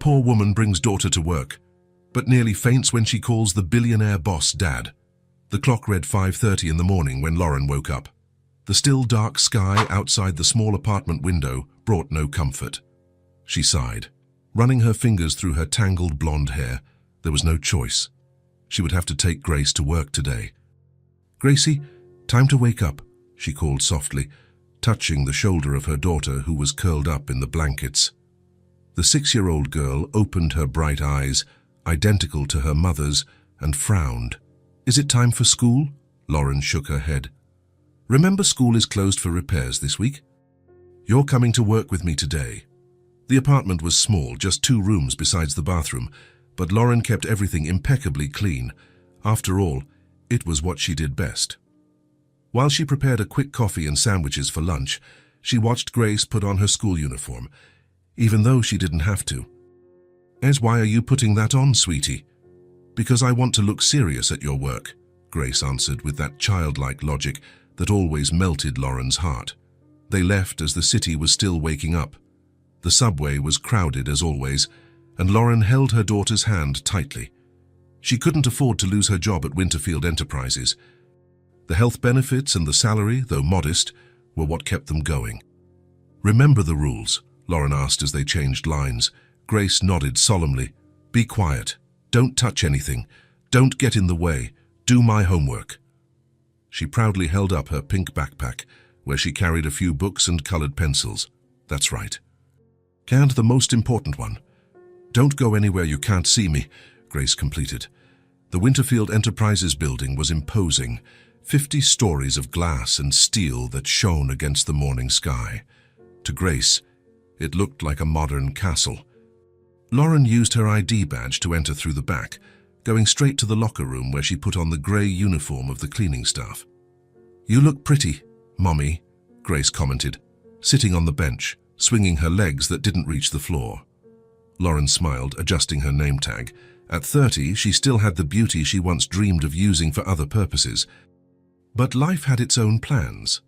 poor woman brings daughter to work, but nearly faints when she calls the billionaire boss Dad. The clock read 5:30 in the morning when Lauren woke up. The still dark sky outside the small apartment window brought no comfort. She sighed, running her fingers through her tangled blonde hair. There was no choice. She would have to take Grace to work today. "Gracie, time to wake up," she called softly, touching the shoulder of her daughter who was curled up in the blankets. The 6-year-old girl opened her bright eyes, identical to her mother's, and frowned. "Is it time for school?" Lauren shook her head. "Remember, school is closed for repairs this week? You're coming to work with me today." The apartment was small, just 2 rooms besides the bathroom, but Lauren kept everything impeccably clean. After all, it was what she did best. While she prepared a quick coffee and sandwiches for lunch, she watched Grace put on her school uniform, even though she didn't have to. "Why are you putting that on, sweetie?" "Because I want to look serious at your work," Grace answered with that childlike logic that always melted Lauren's heart. They left as the city was still waking up. The subway was crowded as always, and Lauren held her daughter's hand tightly. She couldn't afford to lose her job at Winterfield Enterprises. The health benefits and the salary, though modest, were what kept them going. "Remember the rules?" Lauren asked as they changed lines. Grace nodded solemnly. "Be quiet. Don't touch anything. Don't get in the way. Do my homework." She proudly held up her pink backpack, where she carried a few books and colored pencils. "That's right. And the most important one. Don't go anywhere you can't see me," Grace completed. The Winterfield Enterprises building was imposing, 50 stories of glass and steel that shone against the morning sky. To Grace, it looked like a modern castle. Lauren used her ID badge to enter through the back, going straight to the locker room where she put on the gray uniform of the cleaning staff. "You look pretty, Mommy," Grace commented, sitting on the bench, swinging her legs that didn't reach the floor. Lauren smiled, adjusting her name tag. At 30, she still had the beauty she once dreamed of using for other purposes. But life had its own plans.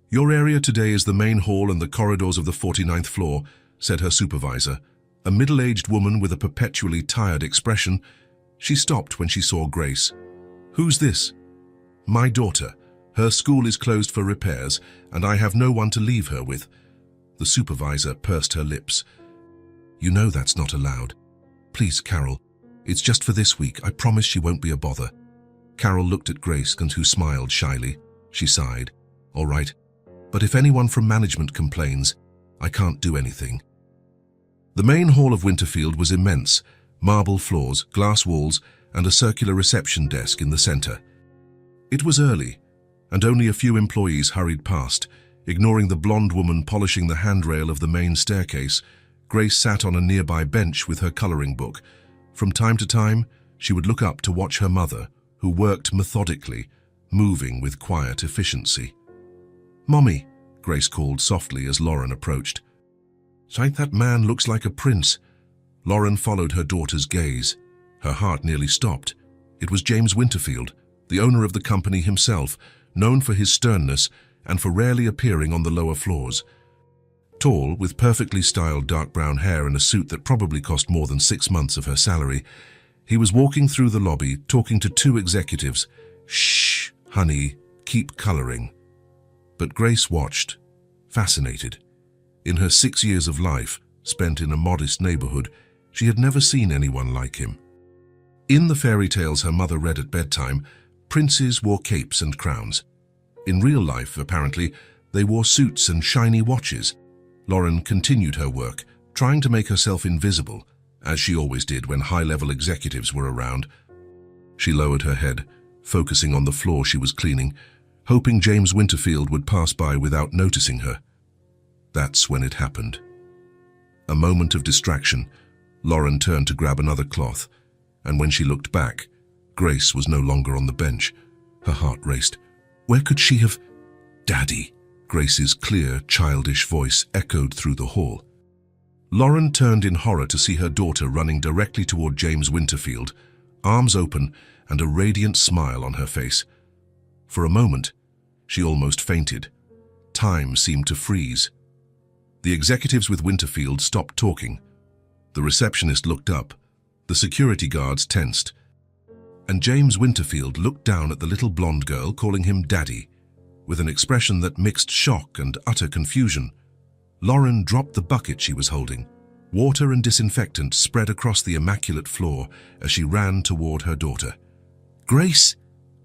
"Your area today is the main hall and the corridors of the 49th floor," said her supervisor, a middle-aged woman with a perpetually tired expression. She stopped when she saw Grace. "Who's this?" "My daughter. Her school is closed for repairs, and I have no one to leave her with." The supervisor pursed her lips. "You know that's not allowed. Please, Carol. It's just for this week. I promise she won't be a bother." Carol looked at Grace, who smiled shyly. She sighed. "All right, but if anyone from management complains, I can't do anything." The main hall of Winterfield was immense, marble floors, glass walls, and a circular reception desk in the center. It was early, and only a few employees hurried past, ignoring the blonde woman polishing the handrail of the main staircase. Grace sat on a nearby bench with her coloring book. From time to time, she would look up to watch her mother, who worked methodically, moving with quiet efficiency. "Mommy," Grace called softly as Lauren approached. "That man looks like a prince." Lauren followed her daughter's gaze. Her heart nearly stopped. It was James Winterfield, the owner of the company himself, known for his sternness and for rarely appearing on the lower floors. Tall, with perfectly styled dark brown hair and a suit that probably cost more than 6 months of her salary, he was walking through the lobby, talking to 2 executives. "Shh, honey, keep coloring." But Grace watched, fascinated. In her 6 years of life, spent in a modest neighborhood, she had never seen anyone like him. In the fairy tales her mother read at bedtime, princes wore capes and crowns. In real life, apparently, they wore suits and shiny watches. Lauren continued her work, trying to make herself invisible, as she always did when high-level executives were around. She lowered her head, focusing on the floor she was cleaning, hoping James Winterfield would pass by without noticing her. That's when it happened. A moment of distraction, Lauren turned to grab another cloth, and when she looked back, Grace was no longer on the bench. Her heart raced. Where could she have... "Daddy!" Grace's clear, childish voice echoed through the hall. Lauren turned in horror to see her daughter running directly toward James Winterfield, arms open and a radiant smile on her face. For a moment, she almost fainted. Time seemed to freeze. The executives with Winterfield stopped talking. The receptionist looked up. The security guards tensed. And James Winterfield looked down at the little blonde girl, calling him Daddy, with an expression that mixed shock and utter confusion. Lauren dropped the bucket she was holding. Water and disinfectant spread across the immaculate floor as she ran toward her daughter. "Grace!"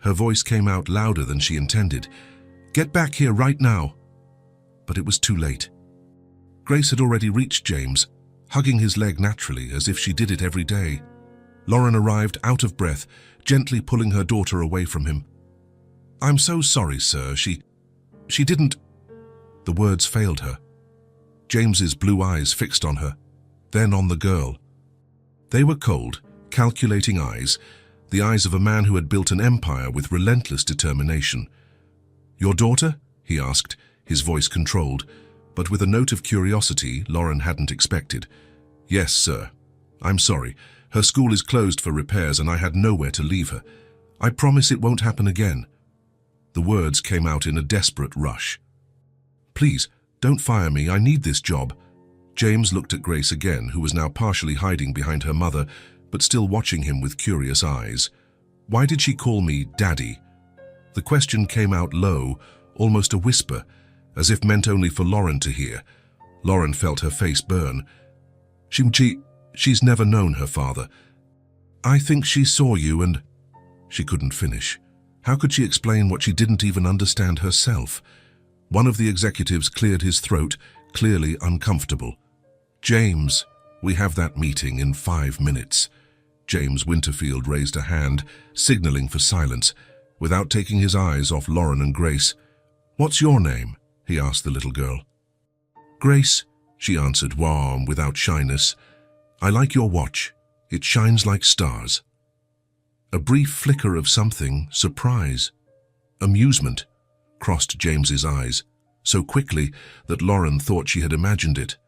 Her voice came out louder than she intended. "Get back here right now!" But it was too late. Grace had already reached James, hugging his leg naturally, as if she did it every day. Lauren arrived out of breath, gently pulling her daughter away from him. "I'm so sorry, sir. She didn't—" The words failed her. James's blue eyes fixed on her, then on the girl. They were cold, calculating eyes, the eyes of a man who had built an empire with relentless determination. "Your daughter?" he asked, his voice controlled, but with a note of curiosity Lauren hadn't expected. "Yes, sir. I'm sorry. Her school is closed for repairs and I had nowhere to leave her. I promise it won't happen again." The words came out in a desperate rush. "Please, don't fire me. I need this job." James looked at Grace again, who was now partially hiding behind her mother, but still watching him with curious eyes. "Why did she call me Daddy?" The question came out low, almost a whisper, as if meant only for Lauren to hear. Lauren felt her face burn. She's never known her father. "I think she saw you and—" She couldn't finish. How could she explain what she didn't even understand herself? One of the executives cleared his throat, clearly uncomfortable. "James, we have that meeting in 5 minutes." James Winterfield raised a hand, signaling for silence, without taking his eyes off Lauren and Grace. "What's your name?" he asked the little girl. "Grace," she answered, warm, without shyness. "I like your watch. It shines like stars." A brief flicker of something, surprise, amusement, crossed James's eyes, so quickly that Lauren thought she had imagined it.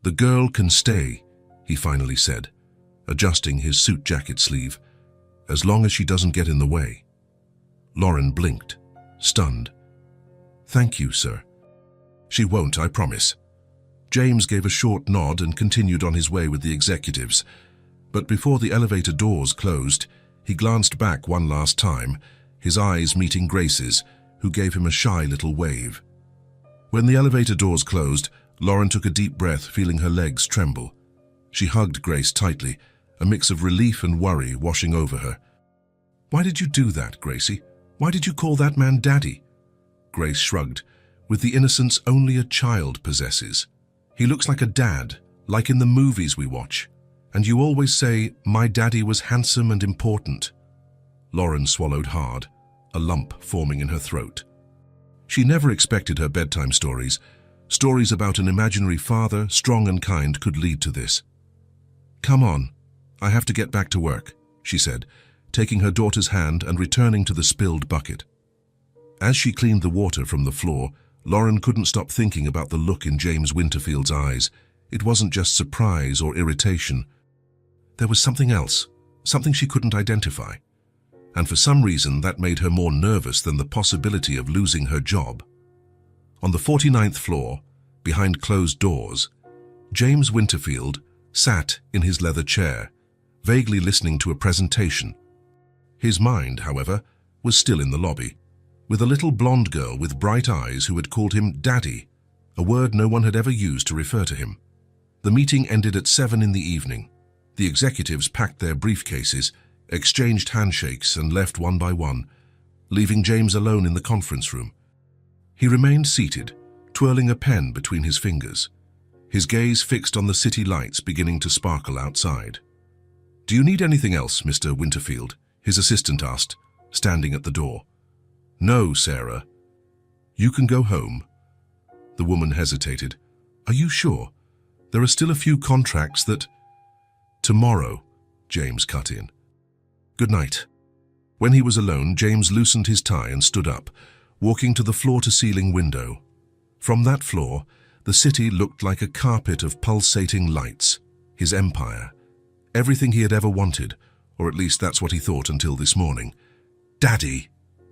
"The girl can stay," he finally said, adjusting his suit jacket sleeve, "as long as she doesn't get in the way." Lauren blinked, stunned. "Thank you, sir." "She won't, I promise." James gave a short nod and continued on his way with the executives. But before the elevator doors closed, he glanced back one last time, his eyes meeting Grace's, who gave him a shy little wave. When the elevator doors closed, Lauren took a deep breath, feeling her legs tremble. She hugged Grace tightly, a mix of relief and worry washing over her. "Why did you do that, Gracie? Why did you call that man Daddy?" Grace shrugged, with the innocence only a child possesses. "He looks like a dad, like in the movies we watch. And you always say, 'My daddy was handsome and important.'" Lauren swallowed hard, a lump forming in her throat. She never expected her bedtime stories about an imaginary father, strong and kind, could lead to this. "Come on, I have to get back to work," she said, taking her daughter's hand and returning to the spilled bucket. As she cleaned the water from the floor, Lauren couldn't stop thinking about the look in James Winterfield's eyes. It wasn't just surprise or irritation. There was something else, something she couldn't identify. And for some reason that made her more nervous than the possibility of losing her job. On the 49th floor, behind closed doors, James Winterfield sat in his leather chair, vaguely listening to a presentation. His mind, however, was still in the lobby, with a little blonde girl with bright eyes who had called him Daddy, a word no one had ever used to refer to him. The meeting ended at 7 in the evening. The executives packed their briefcases, exchanged handshakes and left one by one, leaving James alone in the conference room. He remained seated, twirling a pen between his fingers, his gaze fixed on the city lights beginning to sparkle outside. "Do you need anything else, Mr. Winterfield?" his assistant asked, standing at the door. "No, Sarah. You can go home." The woman hesitated. "Are you sure? There are still a few contracts that—" "Tomorrow," James cut in. "Good night." When he was alone, James loosened his tie and stood up, walking to the floor-to-ceiling window. From that floor, the city looked like a carpet of pulsating lights, his empire. Everything he had ever wanted, or at least that's what he thought until this morning. "Daddy!"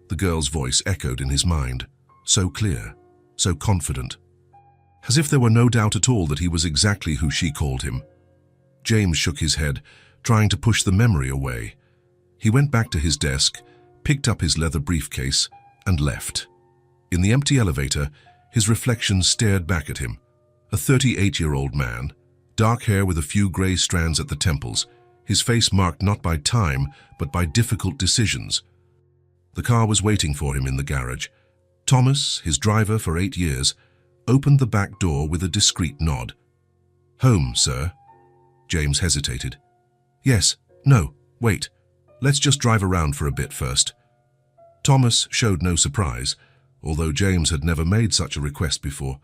The girl's voice echoed in his mind, so clear, so confident. As if there were no doubt at all that he was exactly who she called him. James shook his head, trying to push the memory away. He went back to his desk, picked up his leather briefcase, and left. In the empty elevator, his reflection stared back at him. A 38-year-old man, dark hair with a few grey strands at the temples, his face marked not by time, but by difficult decisions. The car was waiting for him in the garage. Thomas, his driver for 8 years, opened the back door with a discreet nod. "Home, sir?" James hesitated. "Yes, no, wait. Let's just drive around for a bit first." Thomas showed no surprise, although James had never made such a request before.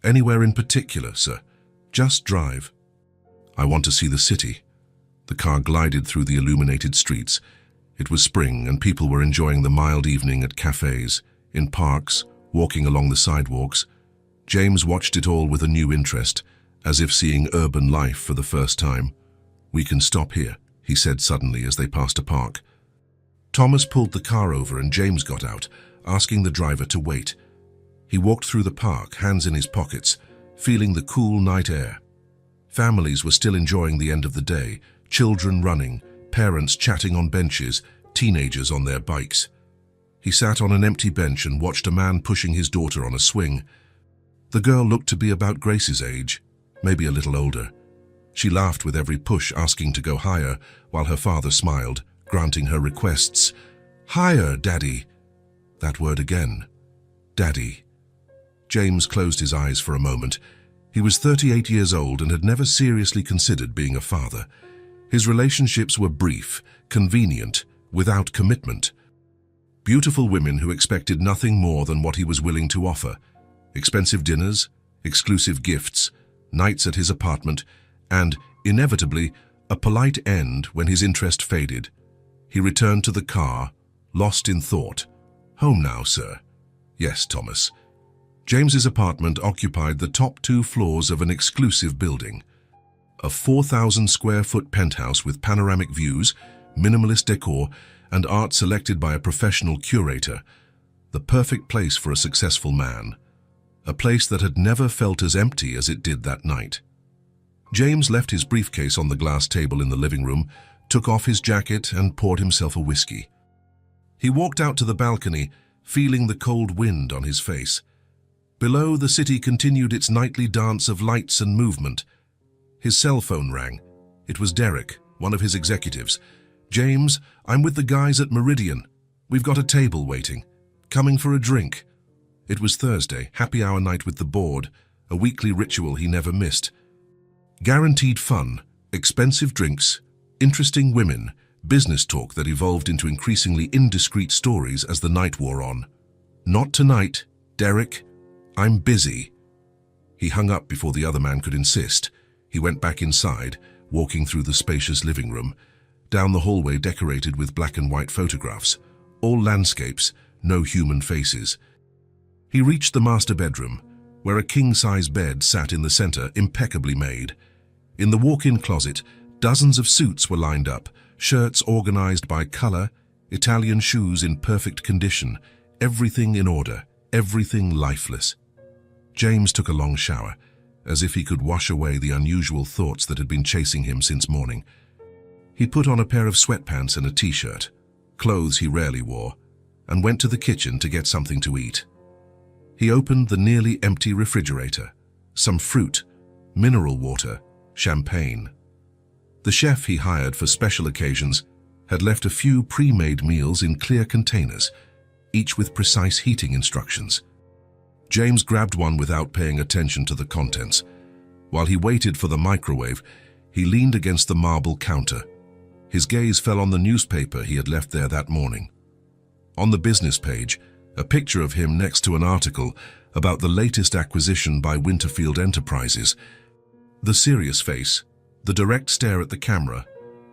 "Anywhere in particular, sir? Just drive." "I want to see the city." The car glided through the illuminated streets. It was spring, and people were enjoying the mild evening at cafes, in parks, walking along the sidewalks. James watched it all with a new interest, as if seeing urban life for the first time. "We can stop here," he said suddenly as they passed a park. Thomas pulled the car over and James got out, asking the driver to wait. He walked through the park, hands in his pockets, feeling the cool night air. Families were still enjoying the end of the day, children running, parents chatting on benches, teenagers on their bikes. He sat on an empty bench and watched a man pushing his daughter on a swing. The girl looked to be about Grace's age, maybe a little older. She laughed with every push, asking to go higher, while her father smiled, granting her requests. "Higher, Daddy." That word again. Daddy. James closed his eyes for a moment. He was 38 years old and had never seriously considered being a father. His relationships were brief, convenient, without commitment. Beautiful women who expected nothing more than what he was willing to offer. Expensive dinners, exclusive gifts, nights at his apartment, and, inevitably, a polite end when his interest faded. He returned to the car, lost in thought. "Home now, sir?" "Yes, Thomas." James's apartment occupied the top 2 floors of an exclusive building. A 4,000-square-foot penthouse with panoramic views, minimalist decor, and art selected by a professional curator. The perfect place for a successful man. A place that had never felt as empty as it did that night. James left his briefcase on the glass table in the living room, took off his jacket and poured himself a whiskey. He walked out to the balcony, feeling the cold wind on his face. Below, the city continued its nightly dance of lights and movement. His cell phone rang. It was Derek, one of his executives. "James, I'm with the guys at Meridian. We've got a table waiting. Coming for a drink." It was Thursday, happy hour night with the board, a weekly ritual he never missed. Guaranteed fun, expensive drinks, interesting women, business talk that evolved into increasingly indiscreet stories as the night wore on. "Not tonight, Derek. I'm busy." He hung up before the other man could insist. He went back inside, walking through the spacious living room, down the hallway decorated with black and white photographs, all landscapes, no human faces. He reached the master bedroom, where a king-size bed sat in the center, impeccably made. In the walk-in closet, dozens of suits were lined up, shirts organized by color, Italian shoes in perfect condition, everything in order, everything lifeless. James took a long shower, as if he could wash away the unusual thoughts that had been chasing him since morning. He put on a pair of sweatpants and a t-shirt, clothes he rarely wore, and went to the kitchen to get something to eat. He opened the nearly empty refrigerator, some fruit, mineral water, champagne. The chef he hired for special occasions had left a few pre-made meals in clear containers, each with precise heating instructions. James grabbed one without paying attention to the contents. While he waited for the microwave, he leaned against the marble counter. His gaze fell on the newspaper he had left there that morning. On the business page, a picture of him next to an article about the latest acquisition by Winterfield Enterprises. The serious face, the direct stare at the camera,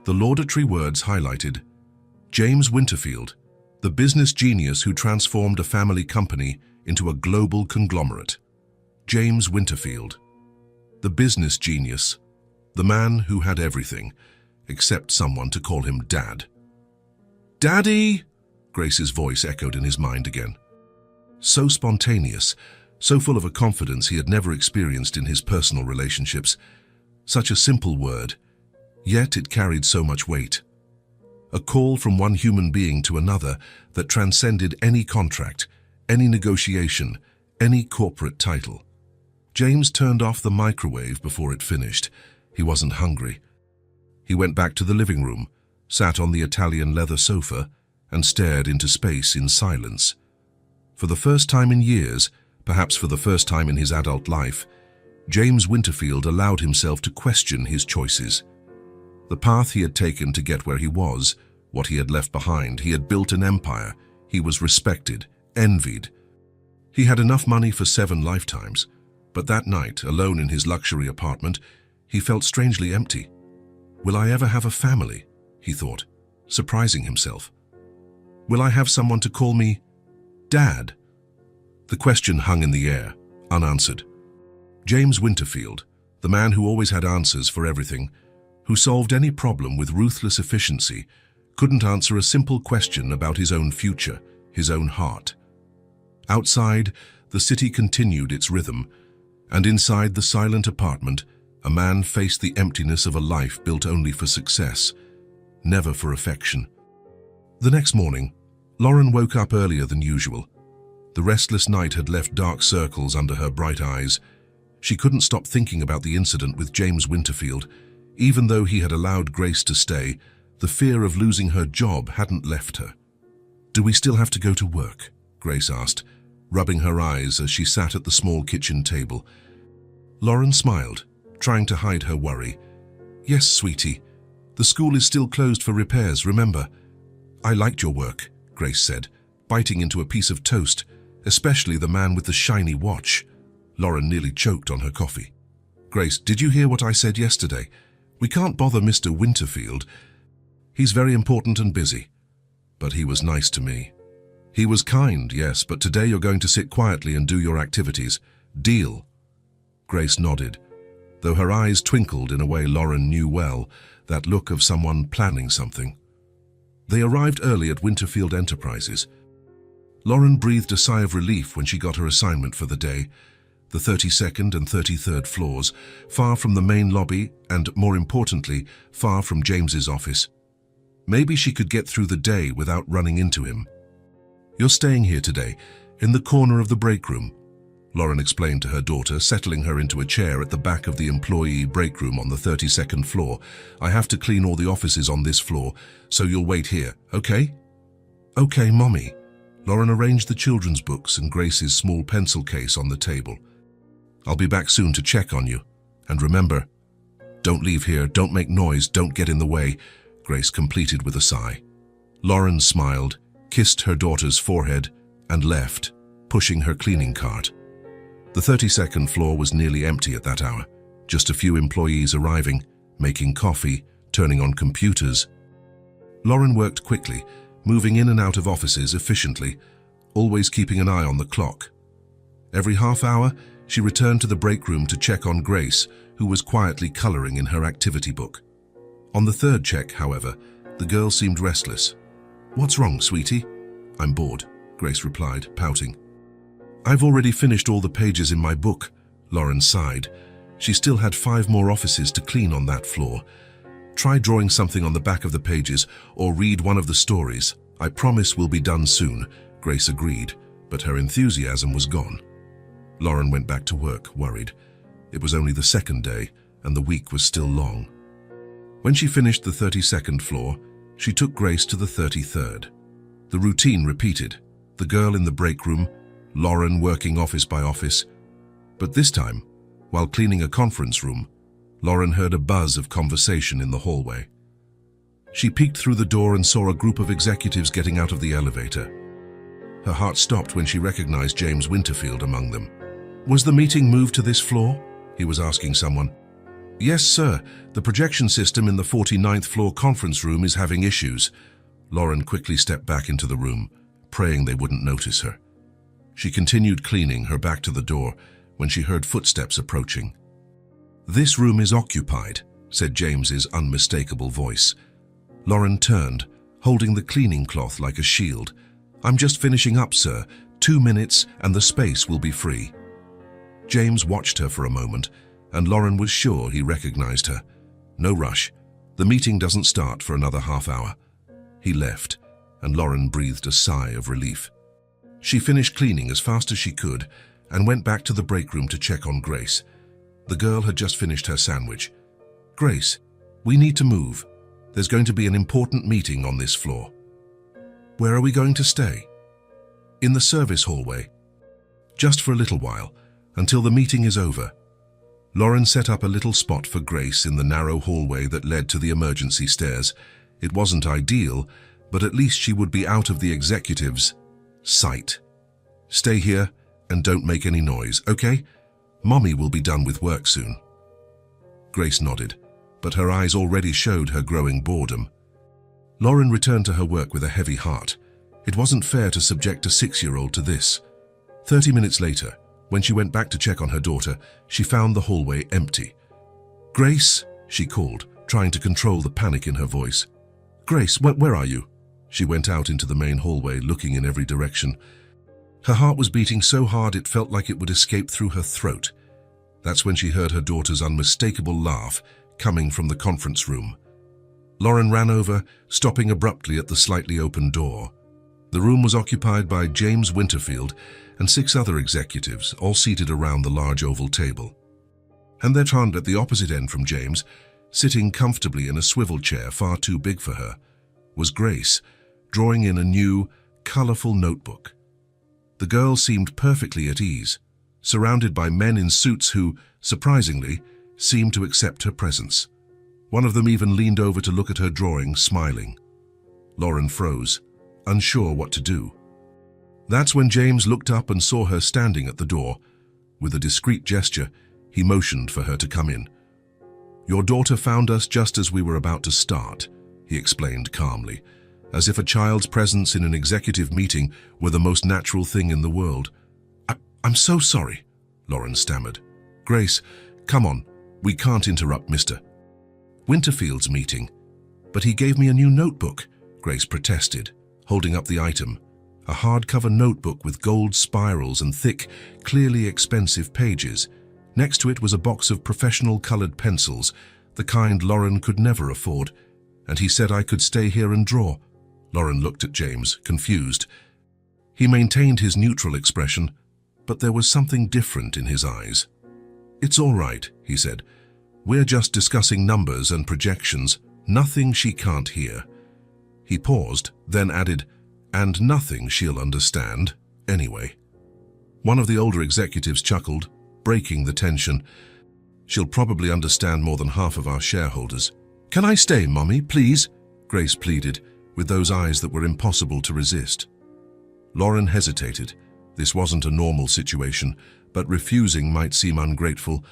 the laudatory words highlighted. James Winterfield, the business genius who transformed a family company into a global conglomerate. James Winterfield, the business genius, the man who had everything, except someone to call him Dad. "Daddy!" Grace's voice echoed in his mind again. So spontaneous, so full of a confidence he had never experienced in his personal relationships. Such a simple word, Yet it carried so much weight. A call from one human being to another that transcended any contract, any negotiation, any corporate title. James turned off the microwave before it finished. He wasn't hungry. He went back to the living room, sat on the Italian leather sofa, and stared into space in silence. For the first time in years, perhaps for the first time in his adult life, James Winterfield allowed himself to question his choices. The path he had taken to get where he was, what he had left behind. He had built an empire. He was respected, envied. He had enough money for 7 lifetimes, but that night, alone in his luxury apartment, he felt strangely empty. Will I ever have a family? He thought, surprising himself. Will I have someone to call me Dad? The question hung in the air, unanswered. James Winterfield, the man who always had answers for everything, who solved any problem with ruthless efficiency, couldn't answer a simple question about his own future, his own heart. Outside, the city continued its rhythm, and inside the silent apartment, a man faced the emptiness of a life built only for success, never for affection. The next morning, Lauren woke up earlier than usual. The restless night had left dark circles under her bright eyes. She couldn't stop thinking about the incident with James Winterfield. Even though he had allowed Grace to stay, the fear of losing her job hadn't left her. "Do we still have to go to work?" Grace asked, rubbing her eyes as she sat at the small kitchen table. Lauren smiled, trying to hide her worry. "Yes, sweetie. The school is still closed for repairs, remember?" "I liked your work," Grace said, biting into a piece of toast, especially the man with the shiny watch. Lauren nearly choked on her coffee. "Grace, did you hear what I said yesterday? We can't bother Mr. Winterfield. He's very important and busy. But he was nice to me. He was kind, yes, but today you're going to sit quietly and do your activities. Deal?" Grace nodded, though her eyes twinkled in a way Lauren knew well, that look of someone planning something. They arrived early at Winterfield Enterprises. Lauren breathed a sigh of relief when she got her assignment for the day. The 32nd and 33rd floors, far from the main lobby and, more importantly, far from James's office. Maybe she could get through the day without running into him. "You're staying here today, in the corner of the break room," Lauren explained to her daughter, settling her into a chair at the back of the employee break room on the 32nd floor. "I have to clean all the offices on this floor, so you'll wait here, okay?" "Okay, Mommy." Lauren arranged the children's books and Grace's small pencil case on the table. "I'll be back soon to check on you. And remember, don't leave here, don't make noise, don't get in the way," Grace completed with a sigh. Lauren smiled, kissed her daughter's forehead, and left, pushing her cleaning cart. The 32nd floor was nearly empty at that hour, just a few employees arriving, making coffee, turning on computers. Lauren worked quickly, moving in and out of offices efficiently, always keeping an eye on the clock. Every half hour, she returned to the break room to check on Grace, who was quietly coloring in her activity book. On the third check, however, the girl seemed restless. "What's wrong, sweetie?" "I'm bored," Grace replied, pouting. "I've already finished all the pages in my book," Lauren sighed. She still had 5 more offices to clean on that floor. "Try drawing something on the back of the pages or read one of the stories. I promise we'll be done soon," Grace agreed, but her enthusiasm was gone. Lauren went back to work, worried. It was only the second day, and the week was still long. When she finished the 32nd floor, she took Grace to the 33rd. The routine repeated, the girl in the break room, Lauren working office by office. But this time, while cleaning a conference room, Lauren heard a buzz of conversation in the hallway. She peeked through the door and saw a group of executives getting out of the elevator. Her heart stopped when she recognized James Winterfield among them. "Was the meeting moved to this floor?" he was asking someone. "Yes, sir. The projection system in the 49th floor conference room is having issues." Lauren quickly stepped back into the room, praying they wouldn't notice her. She continued cleaning, her back to the door, when she heard footsteps approaching. "This room is occupied," said James's unmistakable voice. Lauren turned, holding the cleaning cloth like a shield. "I'm just finishing up, sir. 2 minutes and the space will be free." James watched her for a moment, and Lauren was sure he recognized her. No rush. The meeting doesn't start for another half hour. He left, and Lauren breathed a sigh of relief. She finished cleaning as fast as she could and went back to the break room to check on Grace. The girl had just finished her sandwich. "Grace, we need to move. There's going to be an important meeting on this floor." "Where are we going to stay?" "In the service hallway. Just for a little while, until the meeting is over." Lauren set up a little spot for Grace in the narrow hallway that led to the emergency stairs. It wasn't ideal, but at least she would be out of the executive's sight. "Stay here and don't make any noise, okay? Mommy will be done with work soon." Grace nodded, but her eyes already showed her growing boredom. Lauren returned to her work with a heavy heart. It wasn't fair to subject a 6-year-old to this. 30 minutes later, when she went back to check on her daughter, she found the hallway empty. "Grace," she called, trying to control the panic in her voice. "Grace, where are you?" She went out into the main hallway, looking in every direction. Her heart was beating so hard it felt like it would escape through her throat. That's when she heard her daughter's unmistakable laugh coming from the conference room. Lauren ran over, stopping abruptly at the slightly open door. The room was occupied by James Winterfield and 6 other executives, all seated around the large oval table. And their aunt at the opposite end from James, sitting comfortably in a swivel chair far too big for her, was Grace, drawing in a new, colorful notebook. The girl seemed perfectly at ease, surrounded by men in suits who, surprisingly, seemed to accept her presence. One of them even leaned over to look at her drawing, smiling. Lauren froze, unsure what to do. That's when James looked up and saw her standing at the door. With a discreet gesture, he motioned for her to come in. "Your daughter found us just as we were about to start," he explained calmly, as if a child's presence in an executive meeting were the most natural thing in the world. I'm so sorry," Lauren stammered. "Grace, come on, we can't interrupt Mr. Winterfield's meeting." "But he gave me a new notebook," Grace protested, holding up the item. A hardcover notebook with gold spirals and thick, clearly expensive pages. Next to it was a box of professional colored pencils, the kind Lauren could never afford. "And he said I could stay here and draw." Lauren looked at James, confused. He maintained his neutral expression, but there was something different in his eyes. "It's all right," he said. "We're just discussing numbers and projections, nothing she can't hear." He paused, then added, "And nothing she'll understand, anyway." One of the older executives chuckled, breaking the tension. "She'll probably understand more than half of our shareholders." "Can I stay, Mommy, please?" Grace pleaded, with those eyes that were impossible to resist. Lauren hesitated. This wasn't a normal situation, but refusing might seem ungrateful.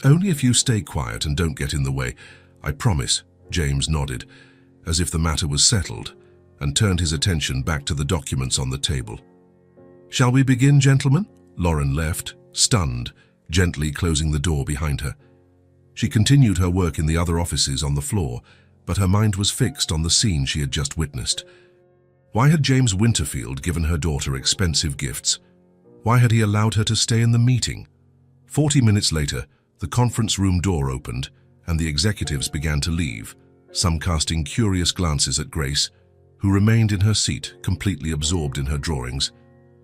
"Only if you stay quiet and don't get in the way, I promise," James nodded, as if the matter was settled, and turned his attention back to the documents on the table. "Shall we begin, gentlemen?" Lauren left, stunned, gently closing the door behind her. She continued her work in the other offices on the floor, but her mind was fixed on the scene she had just witnessed. Why had James Winterfield given her daughter expensive gifts? Why had he allowed her to stay in the meeting? 40 minutes later, the conference room door opened, and the executives began to leave, some casting curious glances at Grace, who remained in her seat, completely absorbed in her drawings.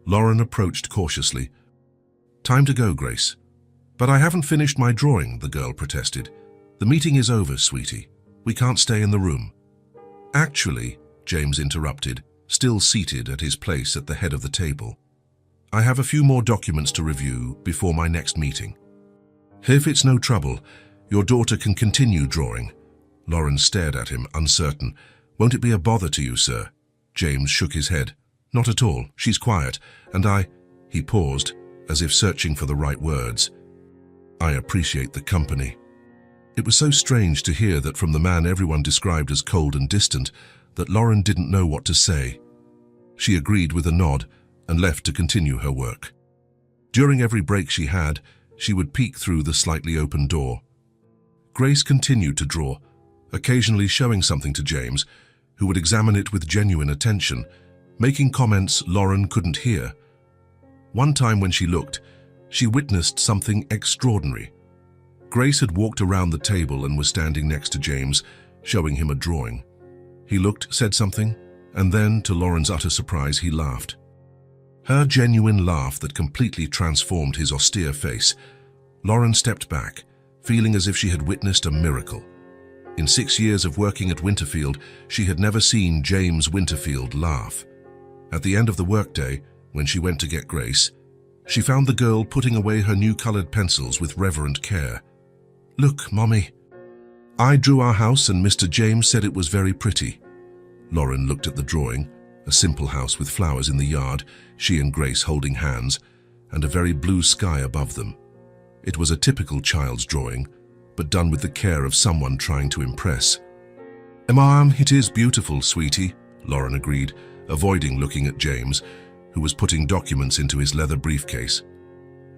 Lauren approached cautiously. "Time to go, Grace." "But I haven't finished my drawing," the girl protested. "The meeting is over, sweetie. We can't stay in the room." "Actually," James interrupted, still seated at his place at the head of the table, "I have a few more documents to review before my next meeting." "If it's no trouble, your daughter can continue drawing." Lauren stared at him, uncertain. "Won't it be a bother to you, sir?" James shook his head. "Not at all. She's quiet, and He paused, as if searching for the right words. "I appreciate the company." It was so strange to hear that from the man everyone described as cold and distant that Lauren didn't know what to say. She agreed with a nod and left to continue her work. During every break she had, she would peek through the slightly open door. Grace continued to draw, occasionally showing something to James, who would examine it with genuine attention, making comments Lauren couldn't hear. One time when she looked, she witnessed something extraordinary. Grace had walked around the table and was standing next to James, showing him a drawing. He looked, said something, and then, to Lauren's utter surprise, he laughed. Her genuine laugh that completely transformed his austere face. Lauren stepped back, feeling as if she had witnessed a miracle. In 6 years of working at Winterfield, she had never seen James Winterfield laugh. At the end of the workday, when she went to get Grace, she found the girl putting away her new colored pencils with reverent care. "Look, Mommy. I drew our house and Mr. James said it was very pretty." Lauren looked at the drawing, a simple house with flowers in the yard, she and Grace holding hands, and a very blue sky above them. It was a typical child's drawing, but done with the care of someone trying to impress. "Mom, it is beautiful, sweetie," Lauren agreed, avoiding looking at James, who was putting documents into his leather briefcase.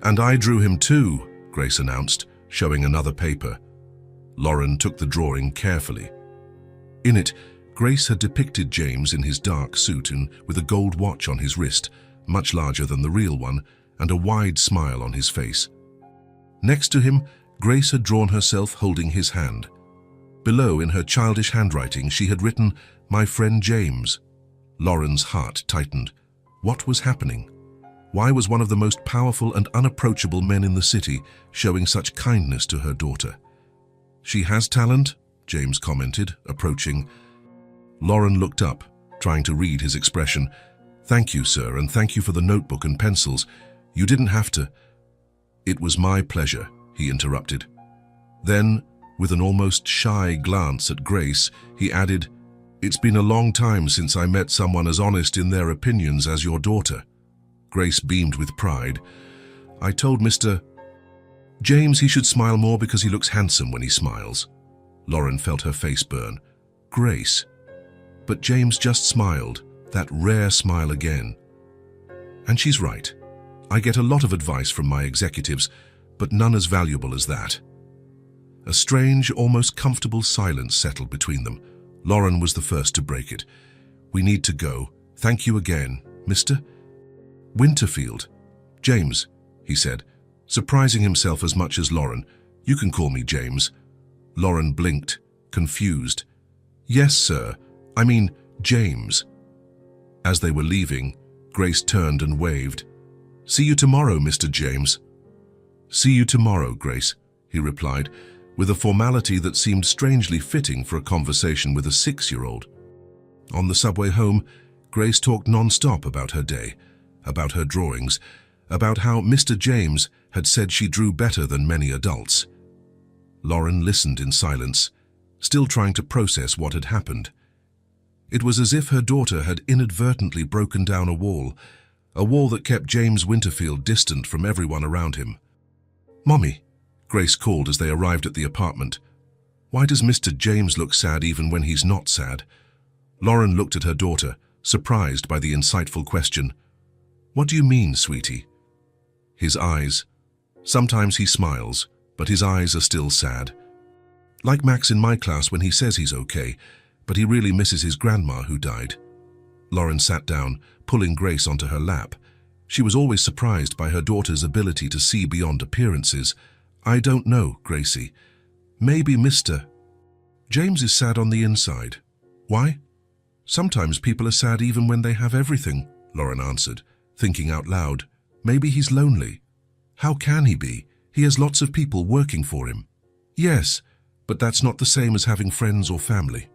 "And I drew him too," Grace announced, showing another paper. Lauren took the drawing carefully. In it, Grace had depicted James in his dark suit and with a gold watch on his wrist, much larger than the real one, and a wide smile on his face. Next to him, Grace had drawn herself holding his hand. Below, in her childish handwriting, she had written, "My friend James." Lauren's heart tightened. What was happening? Why was one of the most powerful and unapproachable men in the city showing such kindness to her daughter? "She has talent," James commented, approaching. Lauren looked up, trying to read his expression. "Thank you, sir, and thank you for the notebook and pencils. You didn't have to." "It was my pleasure," he interrupted. Then, with an almost shy glance at Grace, he added, "It's been a long time since I met someone as honest in their opinions as your daughter." Grace beamed with pride. "I told Mr. James he should smile more because he looks handsome when he smiles." Lauren felt her face burn. "Grace." But James just smiled, that rare smile again. "And she's right. I get a lot of advice from my executives, but none as valuable as that." A strange, almost comfortable silence settled between them. Lauren was the first to break it. "We need to go. Thank you again, Mr. Winterfield." "James," he said, surprising himself as much as Lauren. "You can call me James." Lauren blinked, confused. "Yes, sir. I mean, James." As they were leaving, Grace turned and waved. "See you tomorrow, Mr. James." "See you tomorrow, Grace," he replied, with a formality that seemed strangely fitting for a conversation with a 6-year-old. On the subway home, Grace talked non-stop about her day, about her drawings, about how Mr. James had said she drew better than many adults. Lauren listened in silence, still trying to process what had happened. It was as if her daughter had inadvertently broken down a wall that kept James Winterfield distant from everyone around him. "Mommy," Grace called as they arrived at the apartment. "Why does Mr. James look sad even when he's not sad?" Lauren looked at her daughter, surprised by the insightful question. "What do you mean, sweetie?" "His eyes. Sometimes he smiles, but his eyes are still sad. Like Max in my class when he says he's okay, but he really misses his grandma who died." Lauren sat down, pulling Grace onto her lap. She was always surprised by her daughter's ability to see beyond appearances. "I don't know, Gracie. Maybe Mr. James is sad on the inside." "Why?" "Sometimes people are sad even when they have everything," Lauren answered, thinking out loud. "Maybe he's lonely." "How can he be? He has lots of people working for him." "Yes, but that's not the same as having friends or family."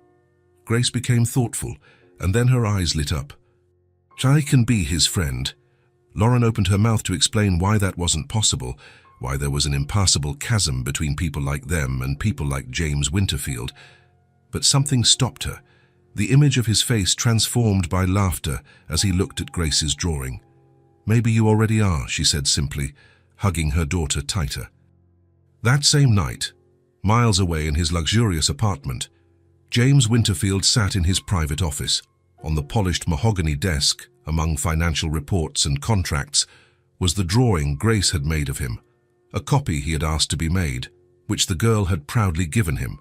Grace became thoughtful, and then her eyes lit up. "I can be his friend." Lauren opened her mouth to explain why that wasn't possible, why there was an impassable chasm between people like them and people like James Winterfield. But something stopped her, the image of his face transformed by laughter as he looked at Grace's drawing. "Maybe you already are," she said simply, hugging her daughter tighter. That same night, miles away in his luxurious apartment, James Winterfield sat in his private office. On the polished mahogany desk, among financial reports and contracts, was the drawing Grace had made of him, a copy he had asked to be made, which the girl had proudly given him.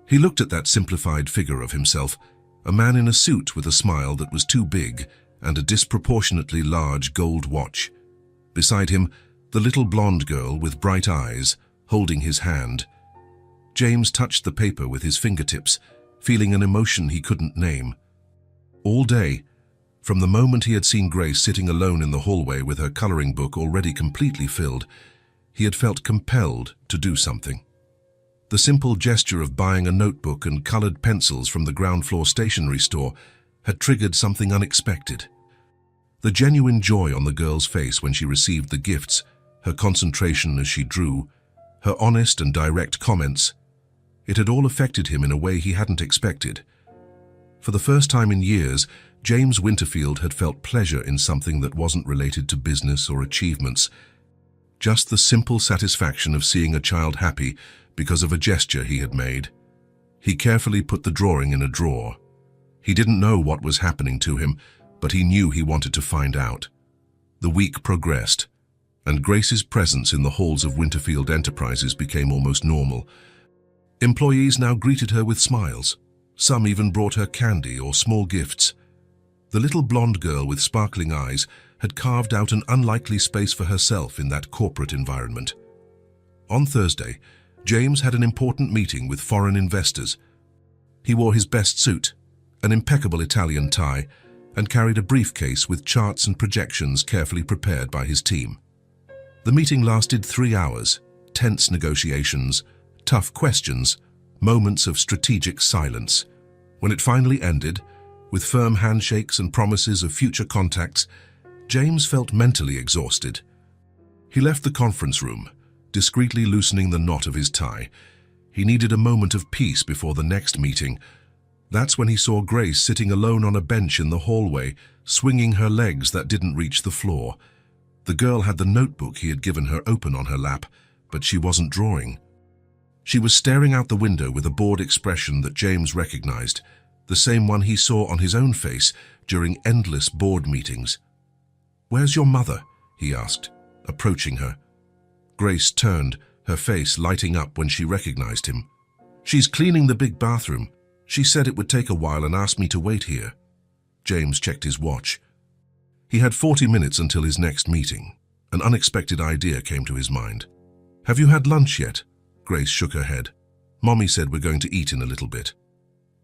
He looked at that simplified figure of himself, a man in a suit with a smile that was too big and a disproportionately large gold watch. Beside him, the little blonde girl with bright eyes, holding his hand. James touched the paper with his fingertips, feeling an emotion he couldn't name. All day, from the moment he had seen Grace sitting alone in the hallway with her coloring book already completely filled, he had felt compelled to do something. The simple gesture of buying a notebook and colored pencils from the ground floor stationery store had triggered something unexpected. The genuine joy on the girl's face when she received the gifts, her concentration as she drew, her honest and direct comments, it had all affected him in a way he hadn't expected. For the first time in years, James Winterfield had felt pleasure in something that wasn't related to business or achievements. Just the simple satisfaction of seeing a child happy because of a gesture he had made. He carefully put the drawing in a drawer. He didn't know what was happening to him, but he knew he wanted to find out. The week progressed, and Grace's presence in the halls of Winterfield Enterprises became almost normal. Employees now greeted her with smiles. Some even brought her candy or small gifts. The little blonde girl with sparkling eyes had carved out an unlikely space for herself in that corporate environment. On Thursday, James had an important meeting with foreign investors. He wore his best suit, an impeccable Italian tie, and carried a briefcase with charts and projections carefully prepared by his team. The meeting lasted 3 hours, tense negotiations, tough questions, moments of strategic silence. When it finally ended, with firm handshakes and promises of future contacts, James felt mentally exhausted. He left the conference room, discreetly loosening the knot of his tie. He needed a moment of peace before the next meeting. That's when he saw Grace sitting alone on a bench in the hallway, swinging her legs that didn't reach the floor. The girl had the notebook he had given her open on her lap, but she wasn't drawing. She was staring out the window with a bored expression that James recognized, the same one he saw on his own face during endless board meetings. "Where's your mother?" he asked, approaching her. Grace turned, her face lighting up when she recognized him. "She's cleaning the big bathroom. She said it would take a while and asked me to wait here." James checked his watch. He had 40 minutes until his next meeting. An unexpected idea came to his mind. "Have you had lunch yet?" Grace shook her head. "Mommy said we're going to eat in a little bit."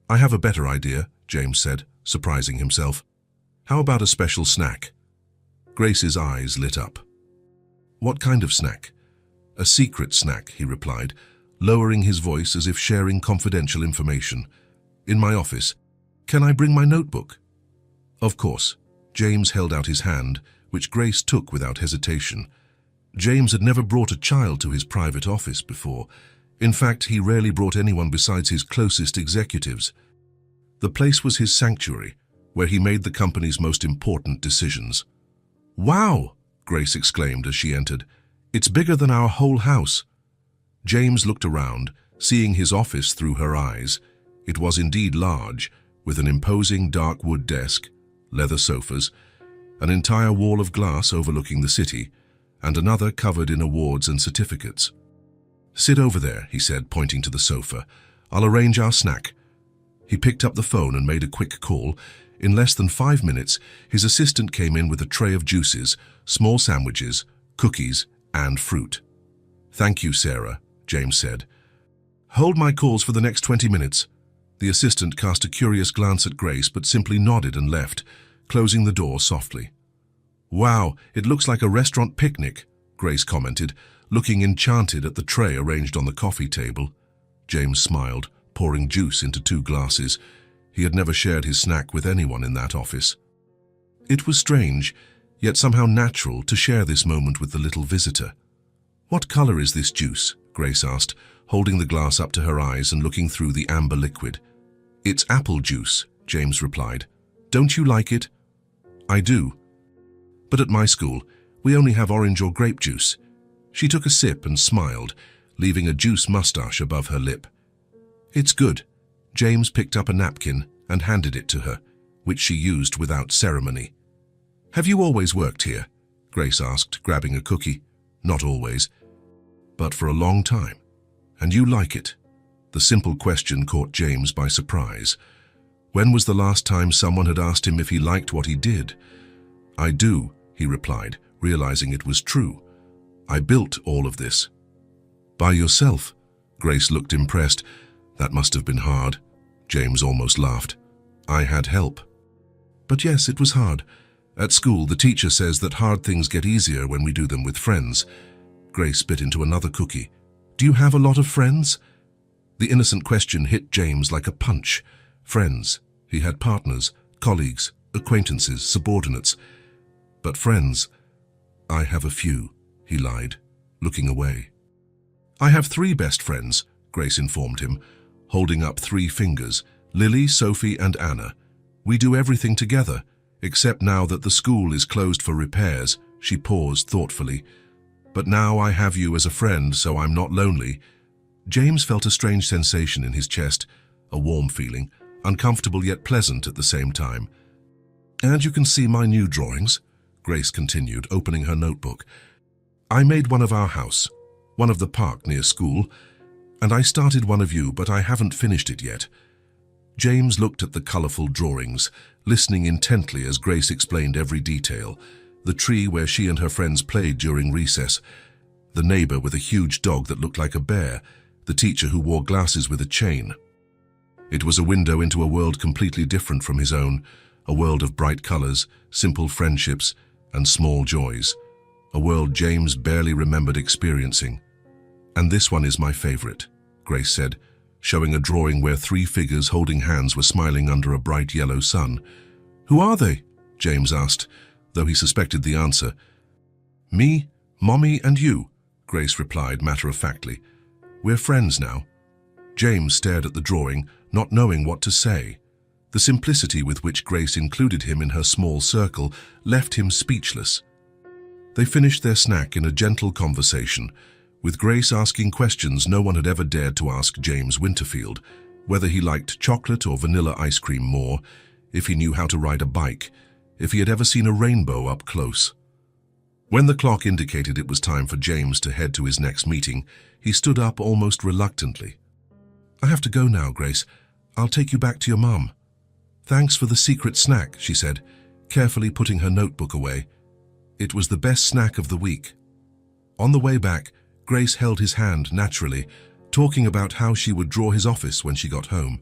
"I have a better idea," James said, surprising himself. "How about a special snack?" Grace's eyes lit up. "What kind of snack?" "A secret snack," he replied, lowering his voice as if sharing confidential information. "In my office. Can I bring my notebook?" "Of course." James held out his hand, which Grace took without hesitation. James had never brought a child to his private office before. In fact, he rarely brought anyone besides his closest executives. The place was his sanctuary, where he made the company's most important decisions. "Wow!" Grace exclaimed as she entered. "It's bigger than our whole house." James looked around, seeing his office through her eyes. It was indeed large, with an imposing dark wood desk, leather sofas, an entire wall of glass overlooking the city, and another covered in awards and certificates. "Sit over there," he said, pointing to the sofa. "I'll arrange our snack." He picked up the phone and made a quick call. In less than 5 minutes, his assistant came in with a tray of juices, small sandwiches, cookies, and fruit. "Thank you, Sarah," James said. "Hold my calls for the next 20 minutes. The assistant cast a curious glance at Grace but simply nodded and left, closing the door softly. "Wow, it looks like a restaurant picnic," Grace commented, looking enchanted at the tray arranged on the coffee table. James smiled, pouring juice into 2 glasses. He had never shared his snack with anyone in that office. It was strange, yet somehow natural, to share this moment with the little visitor. "What color is this juice?" Grace asked, holding the glass up to her eyes and looking through the amber liquid. "It's apple juice," James replied. "Don't you like it?" "I do. But at my school, we only have orange or grape juice." She took a sip and smiled, leaving a juice mustache above her lip. "It's good." James picked up a napkin and handed it to her, which she used without ceremony. "Have you always worked here?" Grace asked, grabbing a cookie. "Not always, but for a long time. And you like it?" The simple question caught James by surprise. When was the last time someone had asked him if he liked what he did? "I do," he replied, realizing it was true. "I built all of this." "By yourself?" Grace looked impressed. That must have been hard. James almost laughed. I had help. But yes, it was hard. At school, the teacher says that hard things get easier when we do them with friends. Grace bit into another cookie. Do you have a lot of friends? The innocent question hit James like a punch. Friends. He had partners, colleagues, acquaintances, subordinates. But friends, I have a few, he lied, looking away. I have 3 best friends, Grace informed him, holding up 3 fingers, Lily, Sophie, and Anna. We do everything together, except now that the school is closed for repairs. She paused thoughtfully. But now I have you as a friend, so I'm not lonely. James felt a strange sensation in his chest, a warm feeling, uncomfortable yet pleasant at the same time. And you can see my new drawings, Grace continued, opening her notebook. I made one of our house, one of the park near school, and I started one of you, but I haven't finished it yet. James looked at the colorful drawings, listening intently as Grace explained every detail. The tree where she and her friends played during recess, the neighbor with a huge dog that looked like a bear, the teacher who wore glasses with a chain. It was a window into a world completely different from his own, a world of bright colors, simple friendships, and small joys, a world James barely remembered experiencing. And this one is my favorite, Grace said, showing a drawing where 3 figures holding hands were smiling under a bright yellow sun. Who are they? James asked, though he suspected the answer. Me, Mommy, and you, Grace replied matter-of-factly. We're friends now. James stared at the drawing, not knowing what to say. The simplicity with which Grace included him in her small circle left him speechless. They finished their snack in a gentle conversation, with Grace asking questions no one had ever dared to ask James Winterfield, whether he liked chocolate or vanilla ice cream more, if he knew how to ride a bike, if he had ever seen a rainbow up close. When the clock indicated it was time for James to head to his next meeting, he stood up almost reluctantly. I have to go now, Grace. I'll take you back to your mum. Thanks for the secret snack, she said, carefully putting her notebook away. It was the best snack of the week. On the way back, Grace held his hand naturally, talking about how she would draw his office when she got home.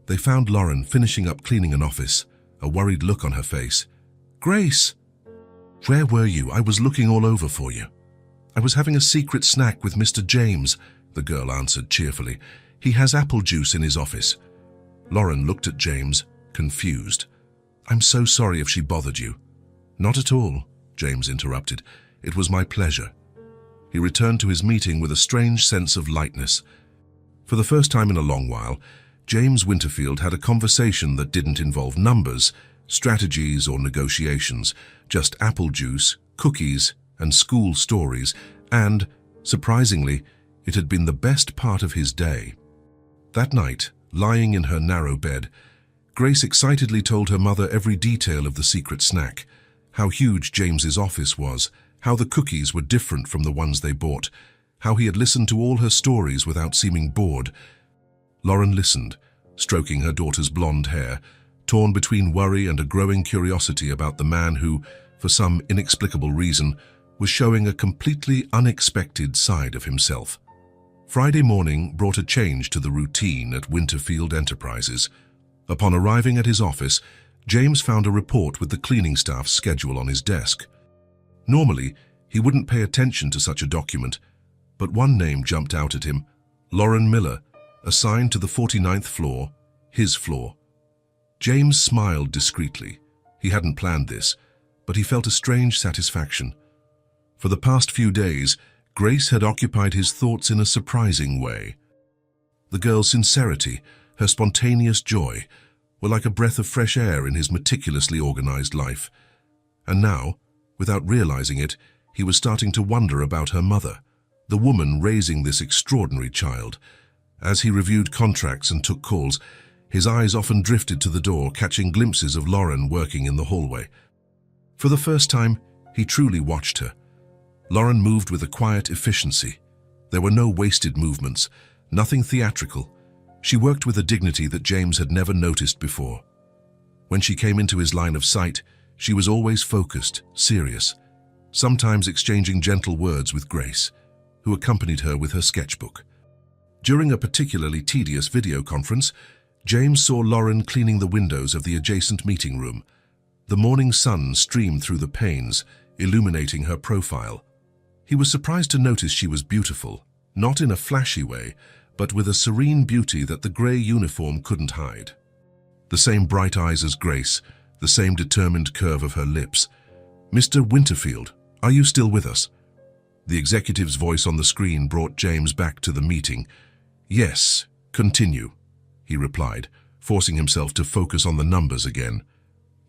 They found Lauren finishing up cleaning an office, a worried look on her face. Grace! Where were you? I was looking all over for you. I was having a secret snack with Mr. James, the girl answered cheerfully. He has apple juice in his office. Lauren looked at James, confused. I'm so sorry if she bothered you. Not at all, James interrupted. It was my pleasure. He returned to his meeting with a strange sense of lightness. For the first time in a long while, James Winterfield had a conversation that didn't involve numbers, strategies, or negotiations, just apple juice, cookies, and school stories, and, surprisingly, it had been the best part of his day. That night, lying in her narrow bed, Grace excitedly told her mother every detail of the secret snack, how huge James's office was, how the cookies were different from the ones they bought, how he had listened to all her stories without seeming bored. Lauren listened, stroking her daughter's blonde hair, torn between worry and a growing curiosity about the man who, for some inexplicable reason, was showing a completely unexpected side of himself. Friday morning brought a change to the routine at Winterfield Enterprises. Upon arriving at his office, James found a report with the cleaning staff's schedule on his desk. Normally, he wouldn't pay attention to such a document, but one name jumped out at him, Lauren Miller, assigned to the 49th floor, his floor. James smiled discreetly. He hadn't planned this, but he felt a strange satisfaction. For the past few days, Grace had occupied his thoughts in a surprising way. The girl's sincerity, her spontaneous joy, were like a breath of fresh air in his meticulously organized life. And now, without realizing it, he was starting to wonder about her mother, the woman raising this extraordinary child. As he reviewed contracts and took calls, his eyes often drifted to the door, catching glimpses of Lauren working in the hallway. For the first time, he truly watched her. Lauren moved with a quiet efficiency. There were no wasted movements, nothing theatrical. She worked with a dignity that James had never noticed before. When she came into his line of sight, she was always focused, serious, sometimes exchanging gentle words with Grace, who accompanied her with her sketchbook. During a particularly tedious video conference, James saw Lauren cleaning the windows of the adjacent meeting room. The morning sun streamed through the panes, illuminating her profile. He was surprised to notice she was beautiful, not in a flashy way, but with a serene beauty that the grey uniform couldn't hide. The same bright eyes as Grace, the same determined curve of her lips. "Mr. Winterfield, are you still with us?" The executive's voice on the screen brought James back to the meeting. "Yes, continue," he replied, forcing himself to focus on the numbers again.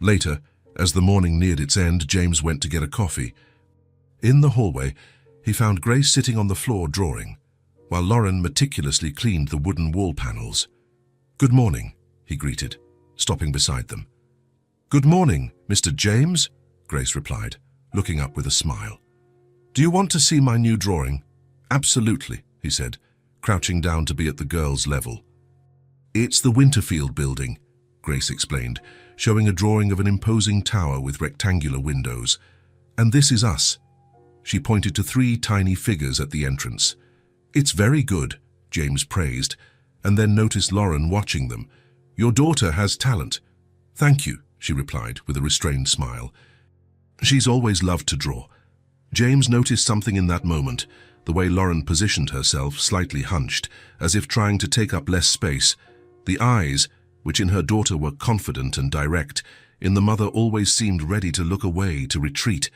Later, as the morning neared its end, James went to get a coffee. In the hallway, he found Grace sitting on the floor drawing, while Lauren meticulously cleaned the wooden wall panels. "Good morning," he greeted, stopping beside them. "Good morning, Mr. James," Grace replied, looking up with a smile. "Do you want to see my new drawing?" "Absolutely," he said, crouching down to be at the girl's level. "It's the Winterfield building," Grace explained, showing a drawing of an imposing tower with rectangular windows. "And this is us." She pointed to 3 tiny figures at the entrance. "It's very good," James praised, and then noticed Lauren watching them. "Your daughter has talent." "Thank you," she replied with a restrained smile. "She's always loved to draw." James noticed something in that moment, the way Lauren positioned herself, slightly hunched, as if trying to take up less space. The eyes, which in her daughter were confident and direct, in the mother always seemed ready to look away, to retreat.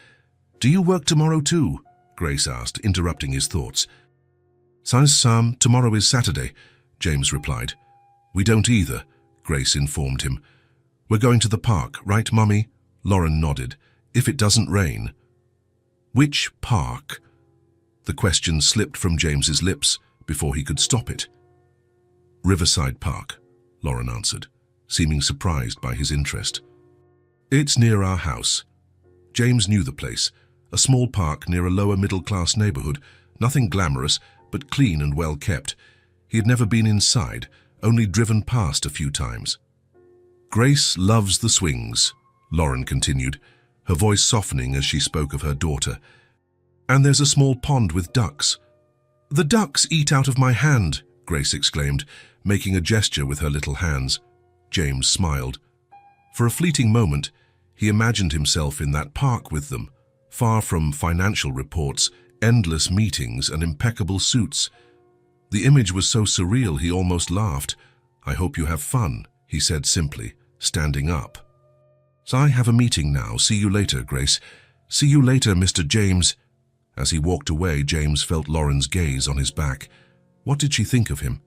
"Do you work tomorrow too?" Grace asked, interrupting his thoughts. Tomorrow is Saturday," James replied. "We don't either," Grace informed him. "We're going to the park, right, Mummy?" Lauren nodded. "If it doesn't rain." "Which park?" The question slipped from James's lips before he could stop it. "Riverside Park," Lauren answered, seeming surprised by his interest. "It's near our house." James knew the place, a small park near a lower middle-class neighborhood, nothing glamorous, but clean and well-kept. He had never been inside, only driven past a few times. "Grace loves the swings," Lauren continued, her voice softening as she spoke of her daughter. "And there's a small pond with ducks." "The ducks eat out of my hand," Grace exclaimed, making a gesture with her little hands. James smiled. For a fleeting moment, he imagined himself in that park with them, far from financial reports, endless meetings, and impeccable suits. The image was so surreal he almost laughed. "I hope you have fun," he said simply, standing up. "So I have a meeting now. See you later, Grace." "See you later, Mr. James." As he walked away, James felt Lauren's gaze on his back. What did she think of him?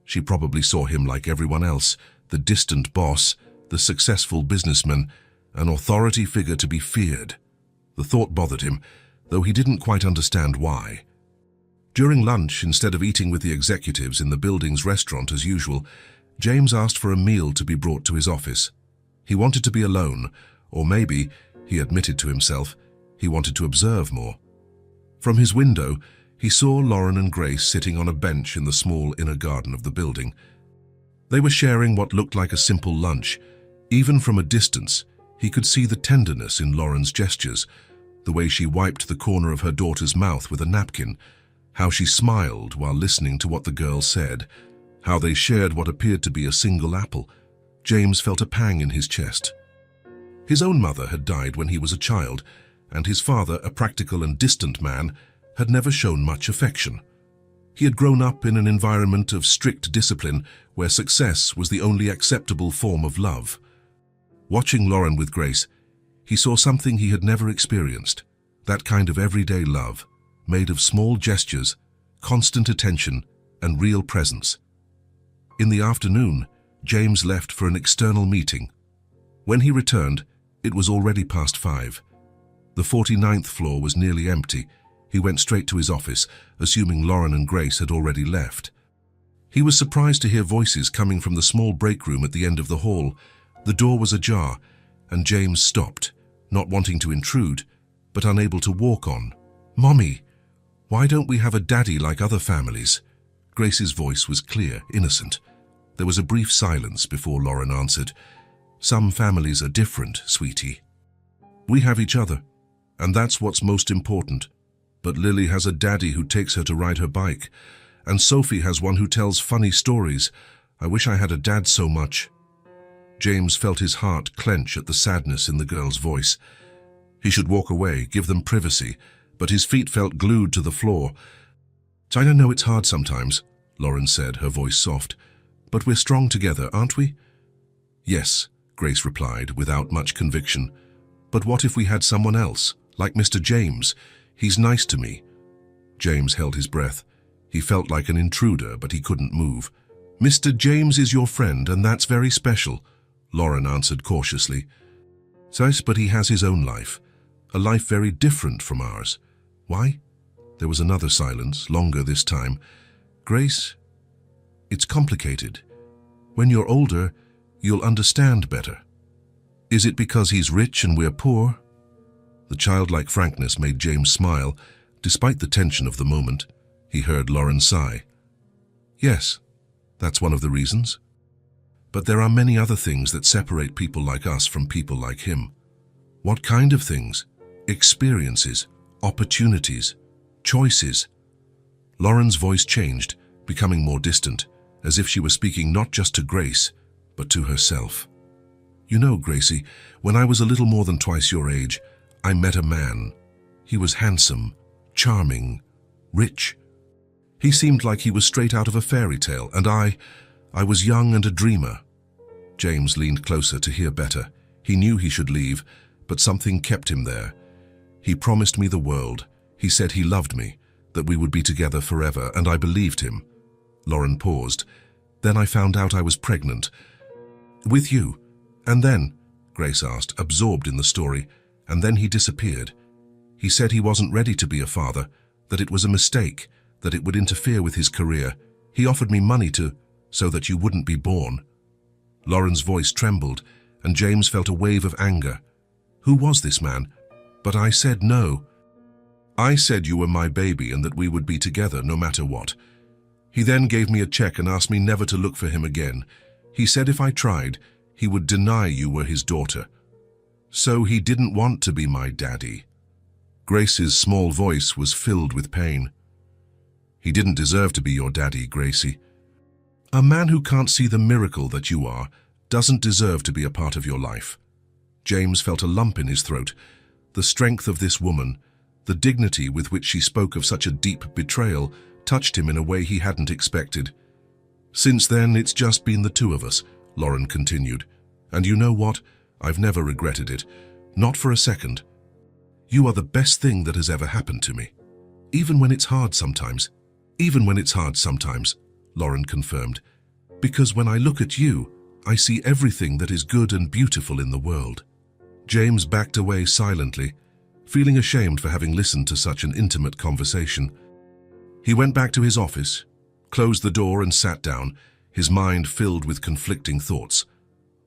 She probably saw him like everyone else, the distant boss, the successful businessman, an authority figure to be feared. The thought bothered him, though he didn't quite understand why. During lunch, instead of eating with the executives in the building's restaurant as usual, James asked for a meal to be brought to his office. He wanted to be alone, or maybe, he admitted to himself, he wanted to observe more. From his window, he saw Lauren and Grace sitting on a bench in the small inner garden of the building. They were sharing what looked like a simple lunch. Even from a distance, he could see the tenderness in Lauren's gestures, the way she wiped the corner of her daughter's mouth with a napkin, how she smiled while listening to what the girl said, how they shared what appeared to be a single apple. James felt a pang in his chest. His own mother had died when he was a child, and his father, a practical and distant man, had never shown much affection. He had grown up in an environment of strict discipline where success was the only acceptable form of love. Watching Lauren with Grace, he saw something he had never experienced, that kind of everyday love, made of small gestures, constant attention, and real presence. In the afternoon, James left for an external meeting. When he returned, it was already past 5. The 49th floor was nearly empty. He went straight to his office, assuming Lauren and Grace had already left. He was surprised to hear voices coming from the small break room at the end of the hall. The door was ajar, and James stopped, not wanting to intrude, but unable to walk on. "Mommy, why don't we have a daddy like other families?" Grace's voice was clear, innocent. There was a brief silence before Lauren answered. "Some families are different, sweetie. We have each other, and that's what's most important. But Lily has a daddy who takes her to ride her bike, And Sophie has one who tells funny stories. I wish I had a dad so much." James felt his heart clench at the sadness in the girl's voice. He should walk away, give them privacy, but his feet felt glued to the floor. "I know it's hard sometimes," Lauren said, her voice soft. "But we're strong together, aren't we?" "Yes," Grace replied, without much conviction. "But what if we had someone else, like Mr. James? He's nice to me." James held his breath. He felt like an intruder, but he couldn't move. "Mr. James is your friend, and that's very special," Lauren answered cautiously. "Yes, but he has his own life, a life very different from ours." "Why?" There was another silence, longer this time. "Grace, it's complicated. When you're older, you'll understand better." "Is it because he's rich and we're poor?" The childlike frankness made James smile, despite the tension of the moment. He heard Lauren sigh. "Yes, that's one of the reasons. But there are many other things that separate people like us from people like him." "What kind of things?" "Experiences, opportunities, choices." Lauren's voice changed, becoming more distant, as if she were speaking not just to Grace, but to herself. "You know, Gracie, when I was a little more than twice your age, I met a man. He was handsome, charming, rich. He seemed like he was straight out of a fairy tale, and I was young and a dreamer." James leaned closer to hear better. He knew he should leave, but something kept him there. "He promised me the world. He said he loved me, that we would be together forever, and I believed him." Lauren paused. "Then I found out I was pregnant." "With you? And then?" Grace asked, absorbed in the story. "And then he disappeared. He said he wasn't ready to be a father, that it was a mistake, that it would interfere with his career. He offered me money so that you wouldn't be born." Lauren's voice trembled, and James felt a wave of anger. "Who was this man?" "But I said no. I said you were my baby and that we would be together no matter what. He then gave me a check and asked me never to look for him again. He said if I tried, he would deny you were his daughter. So he didn't want to be my daddy." Grace's small voice was filled with pain. "He didn't deserve to be your daddy, Gracie. A man who can't see the miracle that you are doesn't deserve to be a part of your life." James felt a lump in his throat. The strength of this woman, the dignity with which she spoke of such a deep betrayal, touched him in a way he hadn't expected. "Since then, it's just been the two of us," Lauren continued. "And you know what? I've never regretted it. Not for a second. You are the best thing that has ever happened to me. Even when it's hard sometimes." "Even when it's hard sometimes," Lauren confirmed. "Because when I look at you, I see everything that is good and beautiful in the world." James backed away silently, feeling ashamed for having listened to such an intimate conversation. He went back to his office, closed the door and sat down, his mind filled with conflicting thoughts.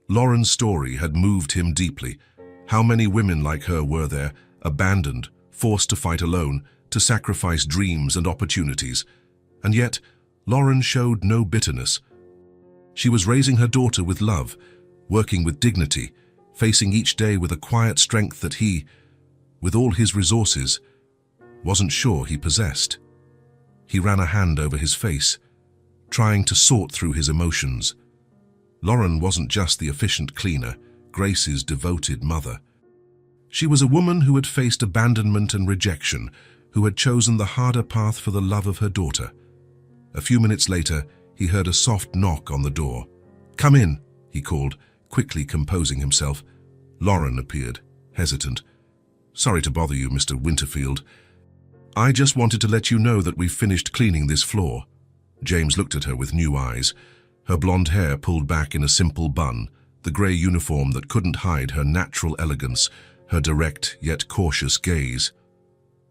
Lauren's story had moved him deeply. How many women like her were there, abandoned, forced to fight alone, to sacrifice dreams and opportunities? And yet, Lauren showed no bitterness. She was raising her daughter with love, working with dignity, facing each day with a quiet strength that he, with all his resources, wasn't sure he possessed. He ran a hand over his face, trying to sort through his emotions. Lauren wasn't just the efficient cleaner, Grace's devoted mother. She was a woman who had faced abandonment and rejection, who had chosen the harder path for the love of her daughter. A few minutes later, he heard a soft knock on the door. "Come in," he called, quickly composing himself. Lauren appeared, hesitant. "Sorry to bother you, Mr. Winterfield. I just wanted to let you know that we've finished cleaning this floor." James looked at her with new eyes, her blonde hair pulled back in a simple bun, the grey uniform that couldn't hide her natural elegance, her direct yet cautious gaze.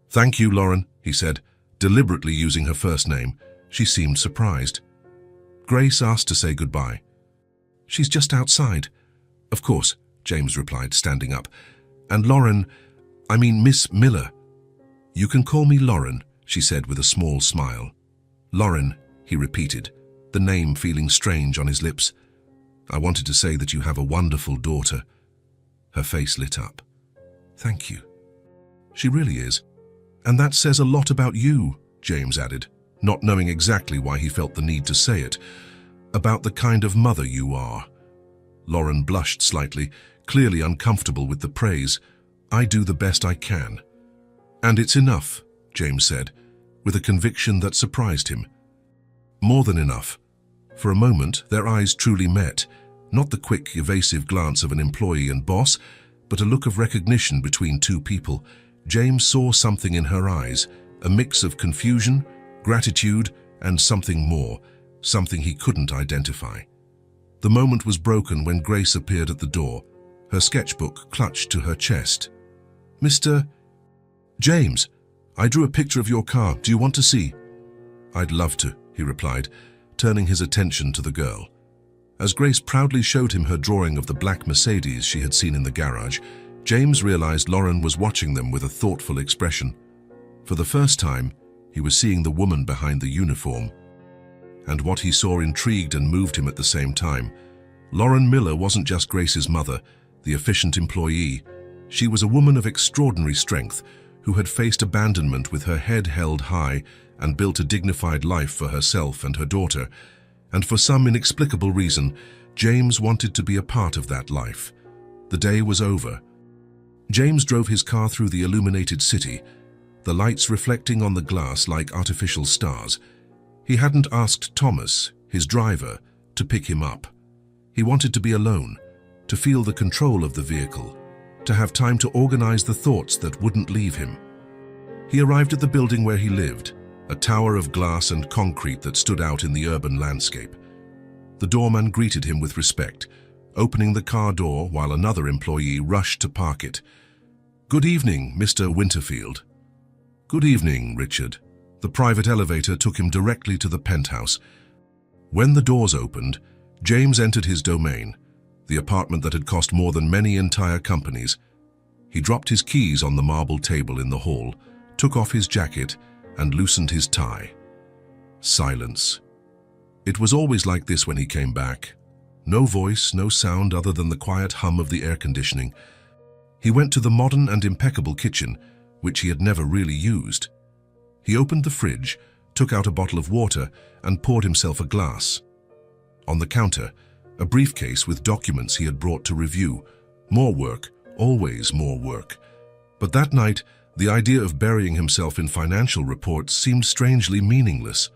"Thank you, Lauren," he said, deliberately using her first name. She seemed surprised. Grace asked to say goodbye. "She's just outside." "Of course," James replied, standing up. "And Lauren, I mean Miss Miller." "You can call me Lauren," she said with a small smile. "Lauren," he repeated, the name feeling strange on his lips. "I wanted to say that you have a wonderful daughter." Her face lit up. "Thank you." "She really is. And that says a lot about you," James added, not knowing exactly why he felt the need to say it. "About the kind of mother you are." Lauren blushed slightly, clearly uncomfortable with the praise. "I do the best I can." "And it's enough," James said, with a conviction that surprised him. More than enough. For a moment, their eyes truly met, not the quick, evasive glance of an employee and boss, but a look of recognition between two people. James saw something in her eyes, a mix of confusion, gratitude, and something more, something he couldn't identify. The moment was broken when Grace appeared at the door, her sketchbook clutched to her chest. "Mr. James, I drew a picture of your car. Do you want to see?" "I'd love to," he replied, turning his attention to the girl. As Grace proudly showed him her drawing of the black Mercedes she had seen in the garage, James realized Lauren was watching them with a thoughtful expression. For the first time, he was seeing the woman behind the uniform. And what he saw intrigued and moved him at the same time. Lauren Miller wasn't just Grace's mother, the efficient employee. She was a woman of extraordinary strength who had faced abandonment with her head held high and built a dignified life for herself and her daughter. And for some inexplicable reason, James wanted to be a part of that life. The day was over. James drove his car through the illuminated city, the lights reflecting on the glass like artificial stars. He hadn't asked Thomas, his driver, to pick him up. He wanted to be alone, to feel the control of the vehicle, to have time to organize the thoughts that wouldn't leave him. He arrived at the building where he lived, a tower of glass and concrete that stood out in the urban landscape. The doorman greeted him with respect, opening the car door while another employee rushed to park it. "Good evening, Mr. Winterfield." "Good evening, Richard." The private elevator took him directly to the penthouse. When the doors opened, James entered his domain, the apartment that had cost more than many entire companies. He dropped his keys on the marble table in the hall, took off his jacket, and loosened his tie. Silence. It was always like this when he came back. No voice, no sound other than the quiet hum of the air conditioning. He went to the modern and impeccable kitchen, which he had never really used. He opened the fridge, took out a bottle of water, and poured himself a glass. On the counter, a briefcase with documents he had brought to review. More work, always more work. But that night, the idea of burying himself in financial reports seemed strangely meaningless.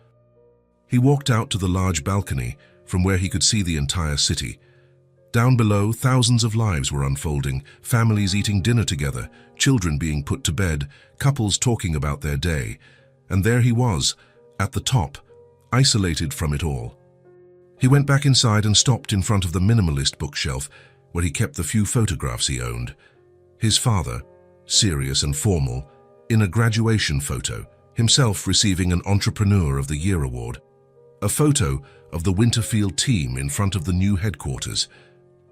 He walked out to the large balcony, from where he could see the entire city. Down below, thousands of lives were unfolding, families eating dinner together, children being put to bed, couples talking about their day. And there he was, at the top, isolated from it all. He went back inside and stopped in front of the minimalist bookshelf, where he kept the few photographs he owned. His father, serious and formal, in a graduation photo, himself receiving an Entrepreneur of the Year award. A photo of the Winterfield team in front of the new headquarters.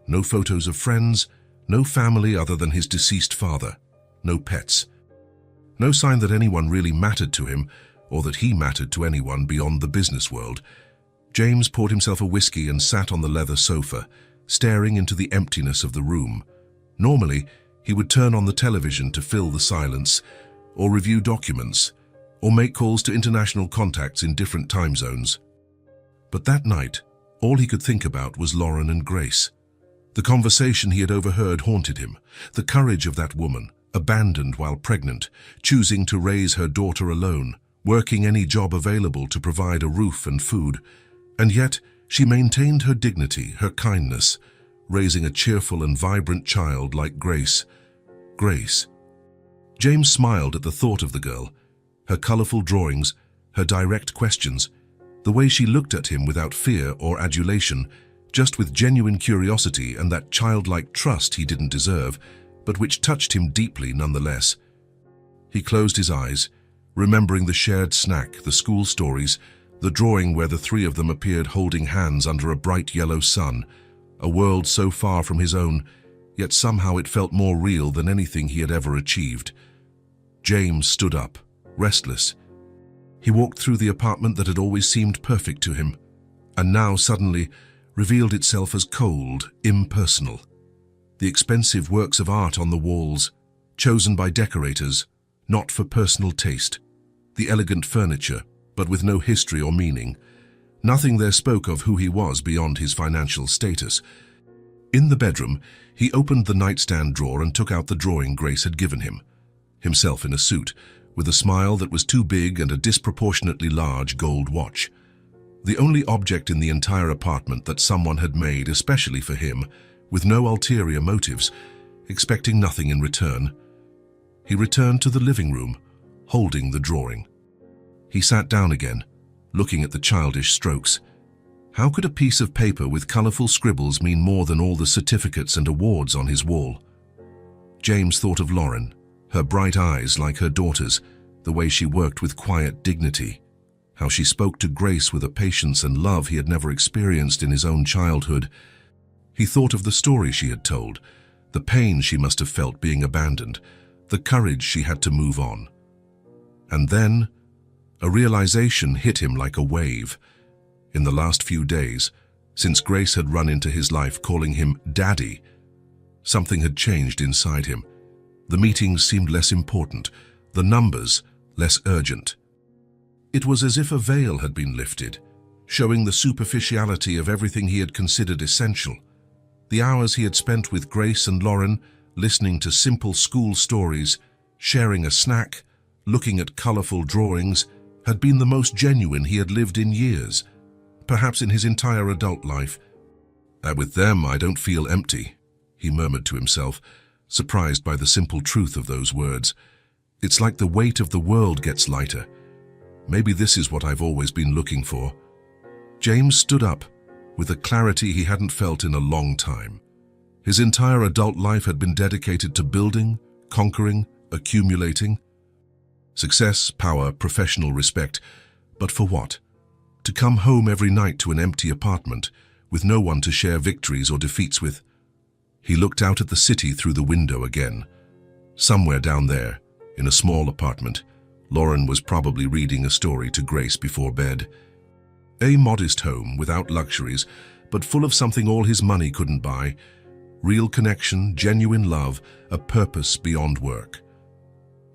No photos of friends, no family other than his deceased father, no pets. No sign that anyone really mattered to him, or that he mattered to anyone beyond the business world. James poured himself a whiskey and sat on the leather sofa, staring into the emptiness of the room. Normally, he would turn on the television to fill the silence, or review documents, or make calls to international contacts in different time zones. But that night, all he could think about was Lauren and Grace. The conversation he had overheard haunted him. The courage of that woman, abandoned while pregnant, choosing to raise her daughter alone, working any job available to provide a roof and food. And yet, she maintained her dignity, her kindness, raising a cheerful and vibrant child like Grace. Grace. James smiled at the thought of the girl, her colorful drawings, her direct questions, the way she looked at him without fear or adulation, just with genuine curiosity and that childlike trust he didn't deserve, but which touched him deeply nonetheless. He closed his eyes, remembering the shared snack, the school stories, the drawing where the three of them appeared holding hands under a bright yellow sun, a world so far from his own, yet somehow it felt more real than anything he had ever achieved. James stood up, restless. He walked through the apartment that had always seemed perfect to him, and now suddenly revealed itself as cold, impersonal. The expensive works of art on the walls, chosen by decorators, not for personal taste. The elegant furniture, but with no history or meaning. Nothing there spoke of who he was beyond his financial status. In the bedroom, he opened the nightstand drawer and took out the drawing Grace had given him. Himself in a suit, with a smile that was too big and a disproportionately large gold watch. The only object in the entire apartment that someone had made especially for him, with no ulterior motives, expecting nothing in return. He returned to the living room, holding the drawing. He sat down again, looking at the childish strokes. How could a piece of paper with colorful scribbles mean more than all the certificates and awards on his wall? James thought of Lauren, her bright eyes like her daughter's, the way she worked with quiet dignity, how she spoke to Grace with a patience and love he had never experienced in his own childhood. He thought of the story she had told, the pain she must have felt being abandoned, the courage she had to move on. And then, a realization hit him like a wave. In the last few days, since Grace had run into his life calling him Daddy, something had changed inside him. The meetings seemed less important, the numbers less urgent. It was as if a veil had been lifted, showing the superficiality of everything he had considered essential. The hours he had spent with Grace and Lauren, listening to simple school stories, sharing a snack, looking at colorful drawings, had been the most genuine he had lived in years, perhaps in his entire adult life. With them, I don't feel empty, he murmured to himself, surprised by the simple truth of those words. It's like the weight of the world gets lighter. Maybe this is what I've always been looking for. James stood up, with a clarity he hadn't felt in a long time. His entire adult life had been dedicated to building, conquering, accumulating. Success, power, professional respect. But for what? To come home every night to an empty apartment, with no one to share victories or defeats with. He looked out at the city through the window again. Somewhere down there, in a small apartment, Lauren was probably reading a story to Grace before bed. A modest home without luxuries, but full of something all his money couldn't buy. Real connection, genuine love, a purpose beyond work.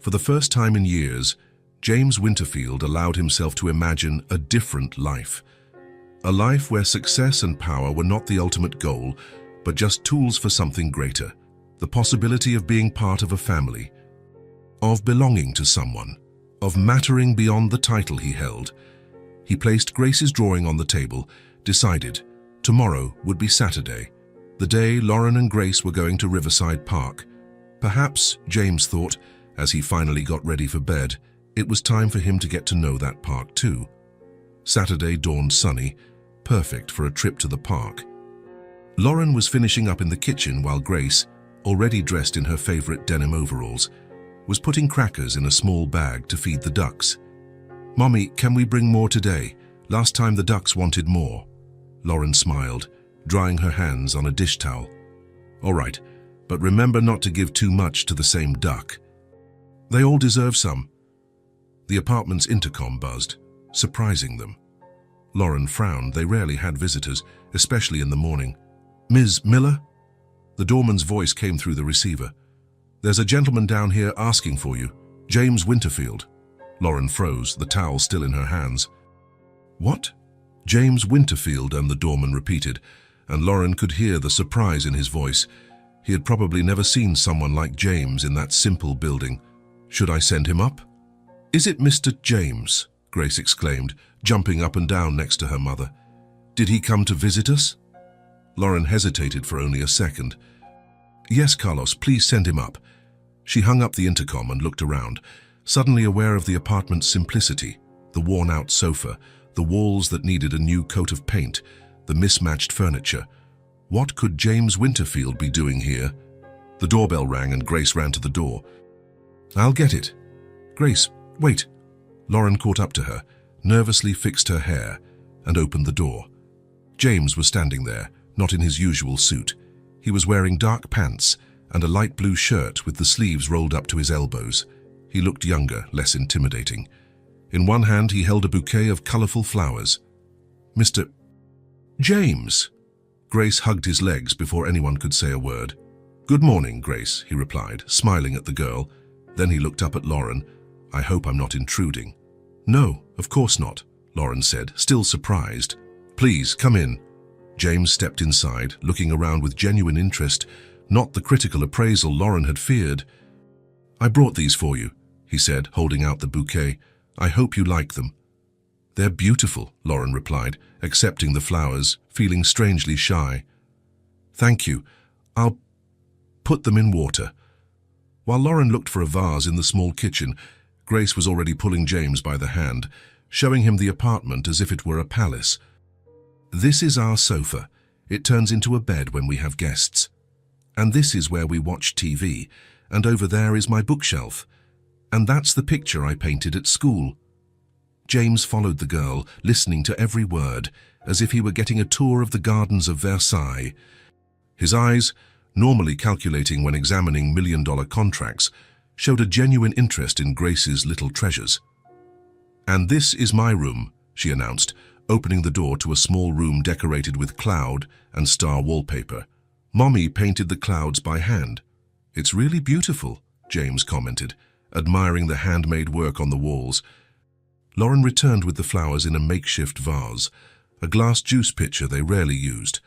For the first time in years, James Winterfield allowed himself to imagine a different life. A life where success and power were not the ultimate goal, but just tools for something greater. The possibility of being part of a family, of belonging to someone, of mattering beyond the title he held. He placed Grace's drawing on the table, decided tomorrow would be Saturday, the day Lauren and Grace were going to Riverside Park. Perhaps, James thought, as he finally got ready for bed, it was time for him to get to know that park too. Saturday dawned sunny, perfect for a trip to the park. Lauren was finishing up in the kitchen while Grace, already dressed in her favorite denim overalls, was putting crackers in a small bag to feed the ducks. "Mommy, can we bring more today? Last time the ducks wanted more." Lauren smiled, drying her hands on a dish towel. "All right, but remember not to give too much to the same duck. They all deserve some." The apartment's intercom buzzed, surprising them. Lauren frowned. They rarely had visitors, especially in the morning. "Ms. Miller?" The doorman's voice came through the receiver. "There's a gentleman down here asking for you, James Winterfield." Lauren froze, the towel still in her hands. "What?" "James Winterfield," and the doorman repeated, and Lauren could hear the surprise in his voice. He had probably never seen someone like James in that simple building. "Should I send him up?" "Is it Mr. James?" Grace exclaimed, jumping up and down next to her mother. "Did he come to visit us?" Lauren hesitated for only a second. "Yes, Carlos, please send him up." She hung up the intercom and looked around, suddenly aware of the apartment's simplicity, the worn-out sofa, the walls that needed a new coat of paint, the mismatched furniture. What could James Winterfield be doing here? The doorbell rang and Grace ran to the door. "I'll get it." "Grace, wait." Lauren caught up to her, nervously fixed her hair, and opened the door. James was standing there, not in his usual suit. He was wearing dark pants and a light blue shirt with the sleeves rolled up to his elbows. He looked younger, less intimidating. In one hand, he held a bouquet of colorful flowers. "Mr. James!" Grace hugged his legs before anyone could say a word. "Good morning, Grace," he replied, smiling at the girl. Then he looked up at Lauren. "I hope I'm not intruding." No, of course not, Lauren said, still surprised. Please, come in. James stepped inside, looking around with genuine interest, not the critical appraisal Lauren had feared. I brought these for you, he said, holding out the bouquet. I hope you like them. They're beautiful, Lauren replied, accepting the flowers, feeling strangely shy. Thank you. I'll put them in water. While Lauren looked for a vase in the small kitchen, Grace was already pulling James by the hand, showing him the apartment as if it were a palace. This is our sofa. It turns into a bed when we have guests. And this is where we watch TV, and over there is my bookshelf. And that's the picture I painted at school. James followed the girl, listening to every word, as if he were getting a tour of the gardens of Versailles. His eyes, normally calculating when examining million-dollar contracts, showed a genuine interest in Grace's little treasures. And this is my room, she announced, opening the door to a small room decorated with cloud and star wallpaper. Mommy painted the clouds by hand. It's really beautiful, James commented, admiring the handmade work on the walls. Lauren returned with the flowers in a makeshift vase, a glass juice pitcher they rarely used.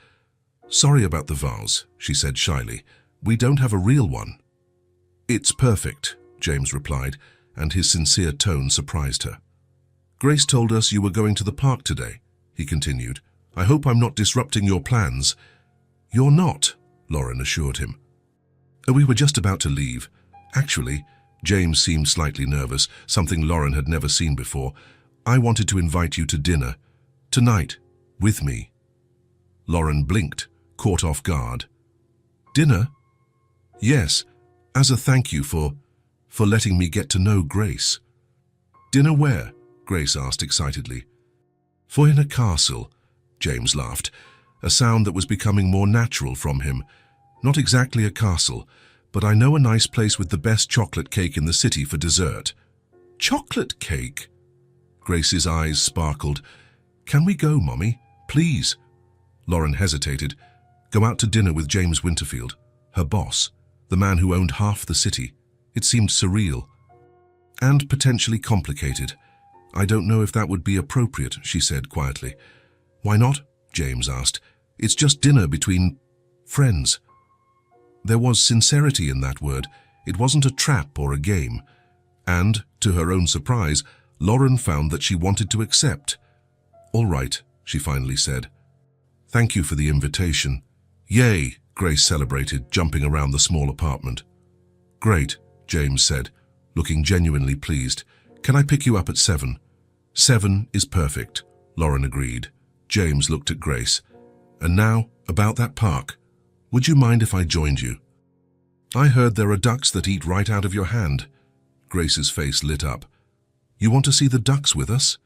Sorry about the vase, she said shyly. We don't have a real one. It's perfect, James replied, and his sincere tone surprised her. Grace told us you were going to the park today, he continued. I hope I'm not disrupting your plans. You're not, Lauren assured him. We were just about to leave. Actually, James seemed slightly nervous, something Lauren had never seen before. I wanted to invite you to dinner. Tonight, with me. Lauren blinked, caught off guard. Dinner? Yes, as a thank you for letting me get to know Grace. Dinner where? Grace asked excitedly. For in a castle, James laughed, a sound that was becoming more natural from him. Not exactly a castle, but I know a nice place with the best chocolate cake in the city for dessert. Chocolate cake? Grace's eyes sparkled. Can we go, Mommy? Please. Lauren hesitated. Go out to dinner with James Winterfield, her boss, the man who owned half the city. It seemed surreal. And potentially complicated. I don't know if that would be appropriate, she said quietly. Why not? James asked. It's just dinner between friends. There was sincerity in that word. It wasn't a trap or a game. And, to her own surprise, Lauren found that she wanted to accept. All right, she finally said. Thank you for the invitation. Yay, Grace celebrated, jumping around the small apartment. Great, James said, looking genuinely pleased. Can I pick you up at 7? 7 is perfect, Lauren agreed. James looked at Grace. And now, about that park. Would you mind if I joined you? I heard there are ducks that eat right out of your hand. Grace's face lit up. You want to see the ducks with us?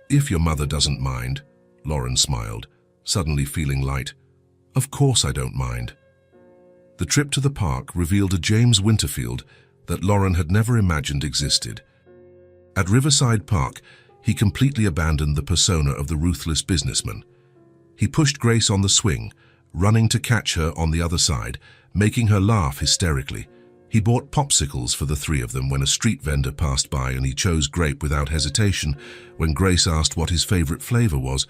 If your mother doesn't mind, Lauren smiled, suddenly feeling light. Of course I don't mind. The trip to the park revealed a James Winterfield that Lauren had never imagined existed. At Riverside Park, he completely abandoned the persona of the ruthless businessman. He pushed Grace on the swing, running to catch her on the other side, making her laugh hysterically. He bought popsicles for the three of them when a street vendor passed by, and he chose grape without hesitation when Grace asked what his favorite flavor was.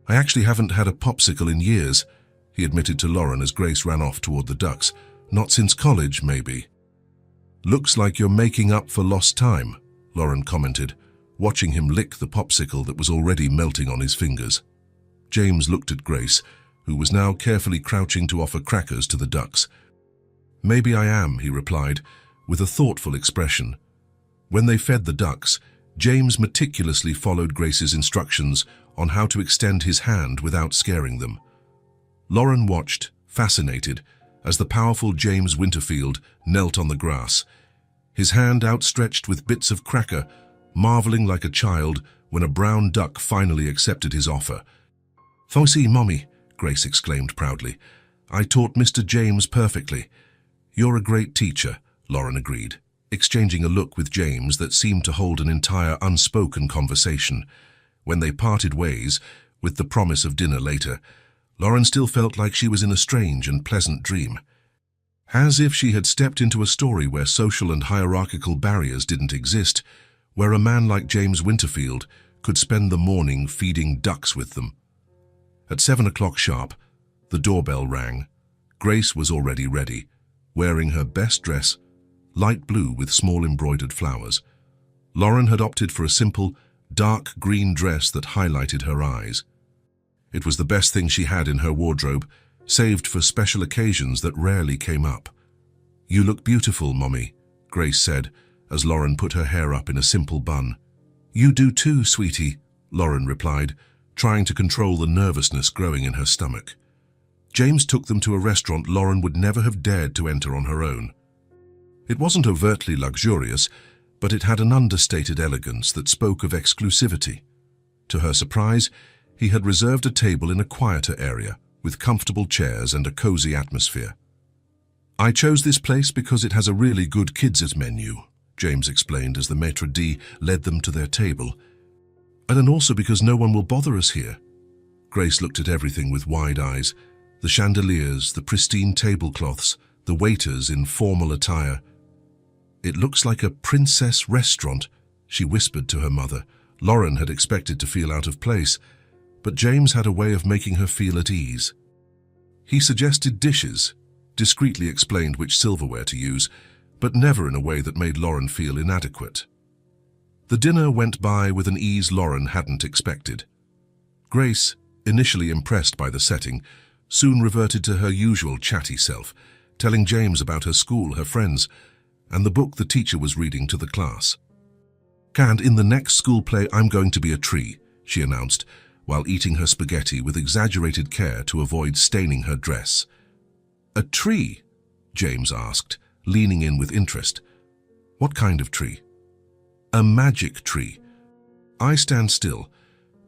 I actually haven't had a popsicle in years, he admitted to Lauren as Grace ran off toward the ducks. Not since college, maybe. Looks like you're making up for lost time, Lauren commented, watching him lick the popsicle that was already melting on his fingers. James looked at Grace, who was now carefully crouching to offer crackers to the ducks. Maybe I am, he replied, with a thoughtful expression. When they fed the ducks, James meticulously followed Grace's instructions on how to extend his hand without scaring them. Lauren watched, fascinated, as the powerful James Winterfield knelt on the grass, his hand outstretched with bits of cracker, marveling like a child when a brown duck finally accepted his offer. "Thank Mommy," Grace exclaimed proudly. "I taught Mr. James perfectly." "You're a great teacher," Lauren agreed, exchanging a look with James that seemed to hold an entire unspoken conversation. When they parted ways, with the promise of dinner later, Lauren still felt like she was in a strange and pleasant dream. As if she had stepped into a story where social and hierarchical barriers didn't exist, where a man like James Winterfield could spend the morning feeding ducks with them. At 7 o'clock sharp, the doorbell rang. Grace was already ready, wearing her best dress, light blue with small embroidered flowers. Lauren had opted for a simple, dark green dress that highlighted her eyes. It was the best thing she had in her wardrobe, saved for special occasions that rarely came up. "You look beautiful, Mommy," Grace said, as Lauren put her hair up in a simple bun. "You do too, sweetie," Lauren replied, trying to control the nervousness growing in her stomach. James took them to a restaurant Lauren would never have dared to enter on her own. It wasn't overtly luxurious, but it had an understated elegance that spoke of exclusivity. To her surprise, he had reserved a table in a quieter area, with comfortable chairs and a cozy atmosphere. "I chose this place because it has a really good kids' menu," James explained as the maitre d' led them to their table. "And also because no one will bother us here." Grace looked at everything with wide eyes. The chandeliers, the pristine tablecloths, the waiters in formal attire. "It looks like a princess restaurant," she whispered to her mother. Lauren had expected to feel out of place, but James had a way of making her feel at ease. He suggested dishes, discreetly explained which silverware to use, but never in a way that made Lauren feel inadequate. The dinner went by with an ease Lauren hadn't expected. Grace, initially impressed by the setting, soon reverted to her usual chatty self, telling James about her school, her friends, and the book the teacher was reading to the class. "And in the next school play I'm going to be a tree," she announced, while eating her spaghetti with exaggerated care to avoid staining her dress. "A tree?" James asked, leaning in with interest. "What kind of tree?" "A magic tree. I stand still,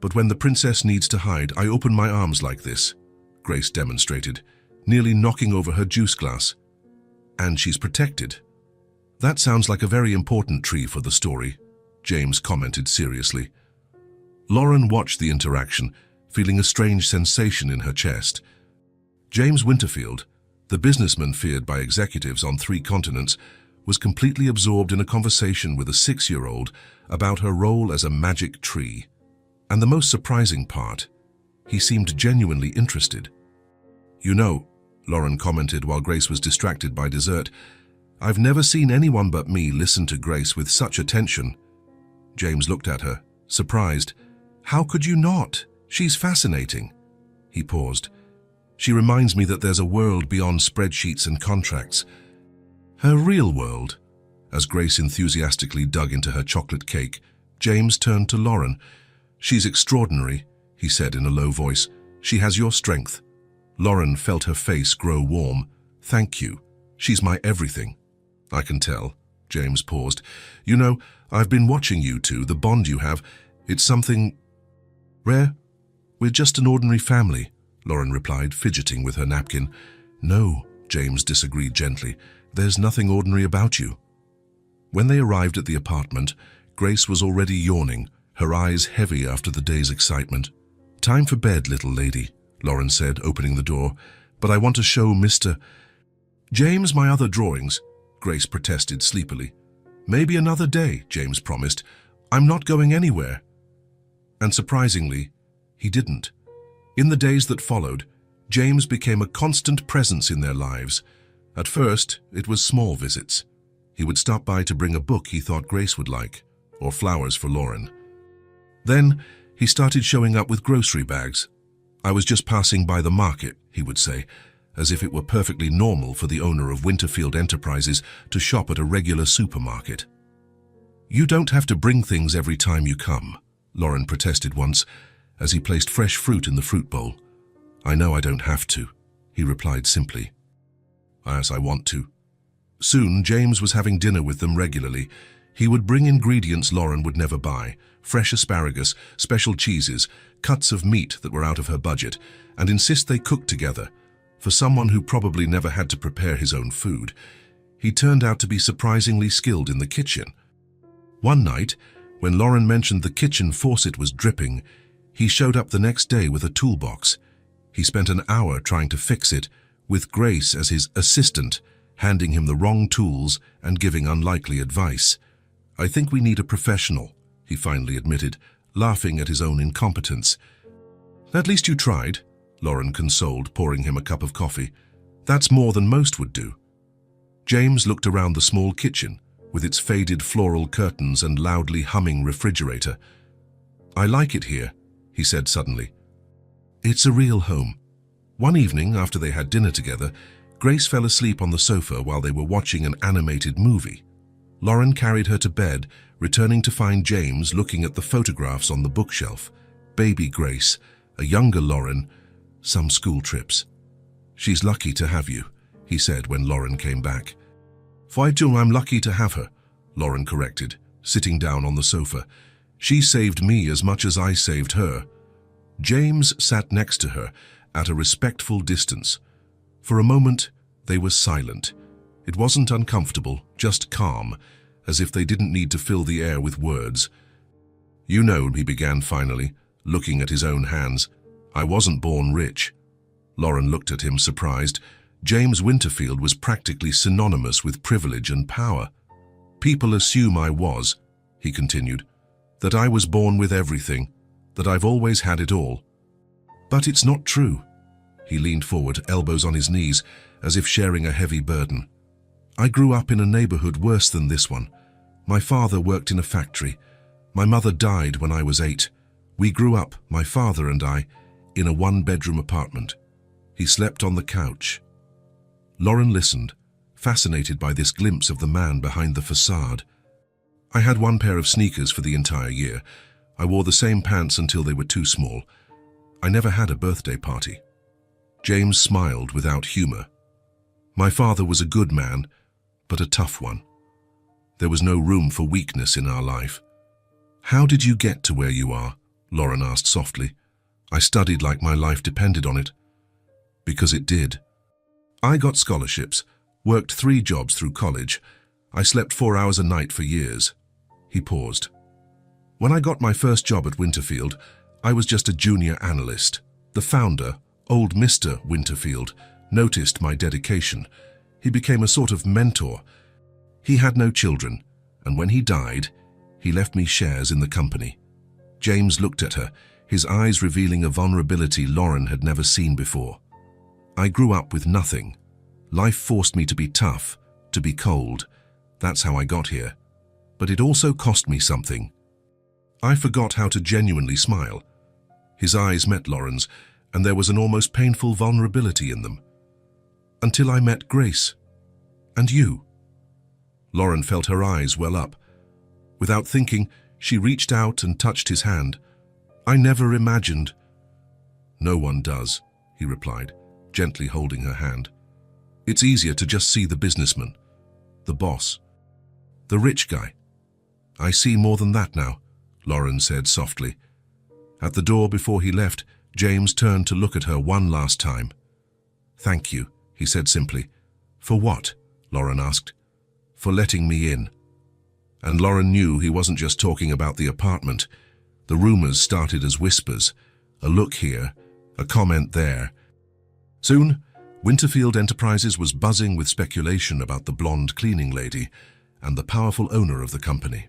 but when the princess needs to hide, I open my arms like this," Grace demonstrated, nearly knocking over her juice glass. "And she's protected." "That sounds like a very important tree for the story," James commented seriously. Lauren watched the interaction, feeling a strange sensation in her chest. James Winterfield, the businessman feared by executives on 3 continents, was completely absorbed in a conversation with a 6-year-old about her role as a magic tree. And the most surprising part, he seemed genuinely interested. "You know," Lauren commented while Grace was distracted by dessert, "I've never seen anyone but me listen to Grace with such attention." James looked at her, surprised. "How could you not? She's fascinating." He paused. "She reminds me that there's a world beyond spreadsheets and contracts. Her real world." As Grace enthusiastically dug into her chocolate cake, James turned to Lauren. "She's extraordinary," he said in a low voice. "She has your strength." Lauren felt her face grow warm. "Thank you. She's my everything." "I can tell." James paused. "You know, I've been watching you two, the bond you have. It's something rare." "We're just an ordinary family," Lauren replied, fidgeting with her napkin. "No," James disagreed gently. "There's nothing ordinary about you." When they arrived at the apartment, Grace was already yawning, her eyes heavy after the day's excitement. "Time for bed, little lady," Lauren said, opening the door. "But I want to show Mr. James my other drawings," Grace protested sleepily. "Maybe another day," James promised. "I'm not going anywhere." And surprisingly, he didn't. In the days that followed, James became a constant presence in their lives. At first, it was small visits. He would stop by to bring a book he thought Grace would like, or flowers for Lauren. Then, he started showing up with grocery bags. "I was just passing by the market," he would say, as if it were perfectly normal for the owner of Winterfield Enterprises to shop at a regular supermarket. "You don't have to bring things every time you come," Lauren protested once, as he placed fresh fruit in the fruit bowl. "I know I don't have to," he replied simply. "Yes, I want to." Soon, James was having dinner with them regularly. He would bring ingredients Lauren would never buy, fresh asparagus, special cheeses, cuts of meat that were out of her budget, and insist they cook together. For someone who probably never had to prepare his own food, he turned out to be surprisingly skilled in the kitchen. One night, when Lauren mentioned the kitchen faucet was dripping, he showed up the next day with a toolbox. He spent an hour trying to fix it, with Grace as his assistant, handing him the wrong tools and giving unlikely advice. I think we need a professional, he finally admitted, laughing at his own incompetence. At least you tried, Lauren consoled, pouring him a cup of coffee. That's more than most would do. James looked around the small kitchen, with its faded floral curtains and loudly humming refrigerator. I like it here, he said suddenly. It's a real home. One evening, after they had dinner together, Grace fell asleep on the sofa while they were watching an animated movie. Lauren carried her to bed, returning to find James looking at the photographs on the bookshelf. Baby Grace, a younger Lauren, some school trips. She's lucky to have you, he said when Lauren came back. I'm lucky to have her, Lauren corrected, sitting down on the sofa. She saved me as much as I saved her. James sat next to her at a respectful distance. For a moment, they were silent. It wasn't uncomfortable, just calm, as if they didn't need to fill the air with words. You know, he began finally, looking at his own hands, I wasn't born rich. Lauren looked at him, surprised. James Winterfield was practically synonymous with privilege and power. People assume I was, he continued, that I was born with everything, that I've always had it all. But it's not true. He leaned forward, elbows on his knees, as if sharing a heavy burden. I grew up in a neighborhood worse than this one. My father worked in a factory. My mother died when I was 8. We grew up, my father and I, in a one-bedroom apartment. He slept on the couch. Lauren listened, fascinated by this glimpse of the man behind the facade. I had one pair of sneakers for the entire year. I wore the same pants until they were too small. I never had a birthday party. James smiled without humor. My father was a good man, but a tough one. There was no room for weakness in our life. How did you get to where you are? Lauren asked softly. I studied like my life depended on it. Because it did. I got scholarships, worked 3 jobs through college. I slept 4 hours a night for years. He paused. When I got my first job at Winterfield, I was just a junior analyst. The founder, old Mr. Winterfield, noticed my dedication. He became a sort of mentor. He had no children, and when he died, he left me shares in the company. James looked at her, his eyes revealing a vulnerability Lauren had never seen before. I grew up with nothing. Life forced me to be tough, to be cold. That's how I got here. But it also cost me something. I forgot how to genuinely smile. His eyes met Lauren's, and there was an almost painful vulnerability in them. Until I met Grace. And you. Lauren felt her eyes well up. Without thinking, she reached out and touched his hand. I never imagined. No one does, he replied, gently holding her hand. It's easier to just see the businessman, the boss, the rich guy. I see more than that now, Lauren said softly. At the door before he left, James turned to look at her one last time. Thank you, he said simply. For what? Lauren asked. For letting me in. And Lauren knew he wasn't just talking about the apartment. The rumors started as whispers, a look here, a comment there. Soon, Winterfield Enterprises was buzzing with speculation about the blonde cleaning lady and the powerful owner of the company.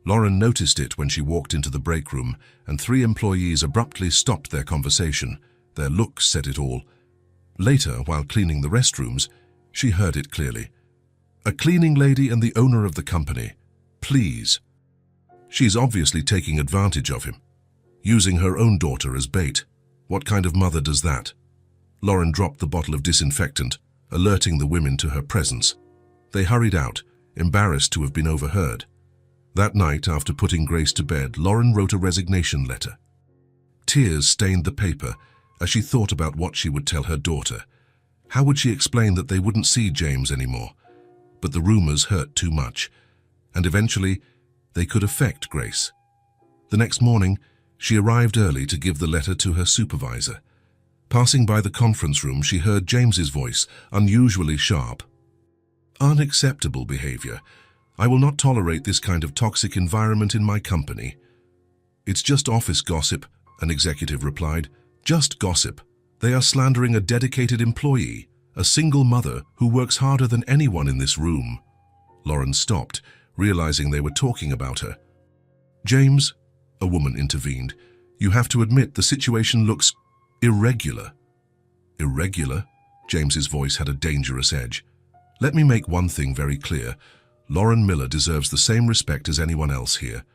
Lauren noticed it when she walked into the break room, and 3 employees abruptly stopped their conversation. Their looks said it all. Later, while cleaning the restrooms, she heard it clearly. A cleaning lady and the owner of the company. Please. She's obviously taking advantage of him, using her own daughter as bait. What kind of mother does that? Lauren dropped the bottle of disinfectant, alerting the women to her presence. They hurried out, embarrassed to have been overheard. That night, after putting Grace to bed, Lauren wrote a resignation letter. Tears stained the paper as she thought about what she would tell her daughter. How would she explain that they wouldn't see James anymore? But the rumors hurt too much, and eventually they could affect Grace. The next morning, she arrived early to give the letter to her supervisor. Passing by the conference room, she heard James's voice, unusually sharp. Unacceptable behavior. I will not tolerate this kind of toxic environment in my company. It's just office gossip, an executive replied. Just gossip. They are slandering a dedicated employee, a single mother who works harder than anyone in this room. Lauren stopped, realizing they were talking about her. "James," a woman intervened, "you have to admit the situation looks irregular." "Irregular?" James's voice had a dangerous edge. "Let me make one thing very clear. Lauren Miller deserves the same respect as anyone else here.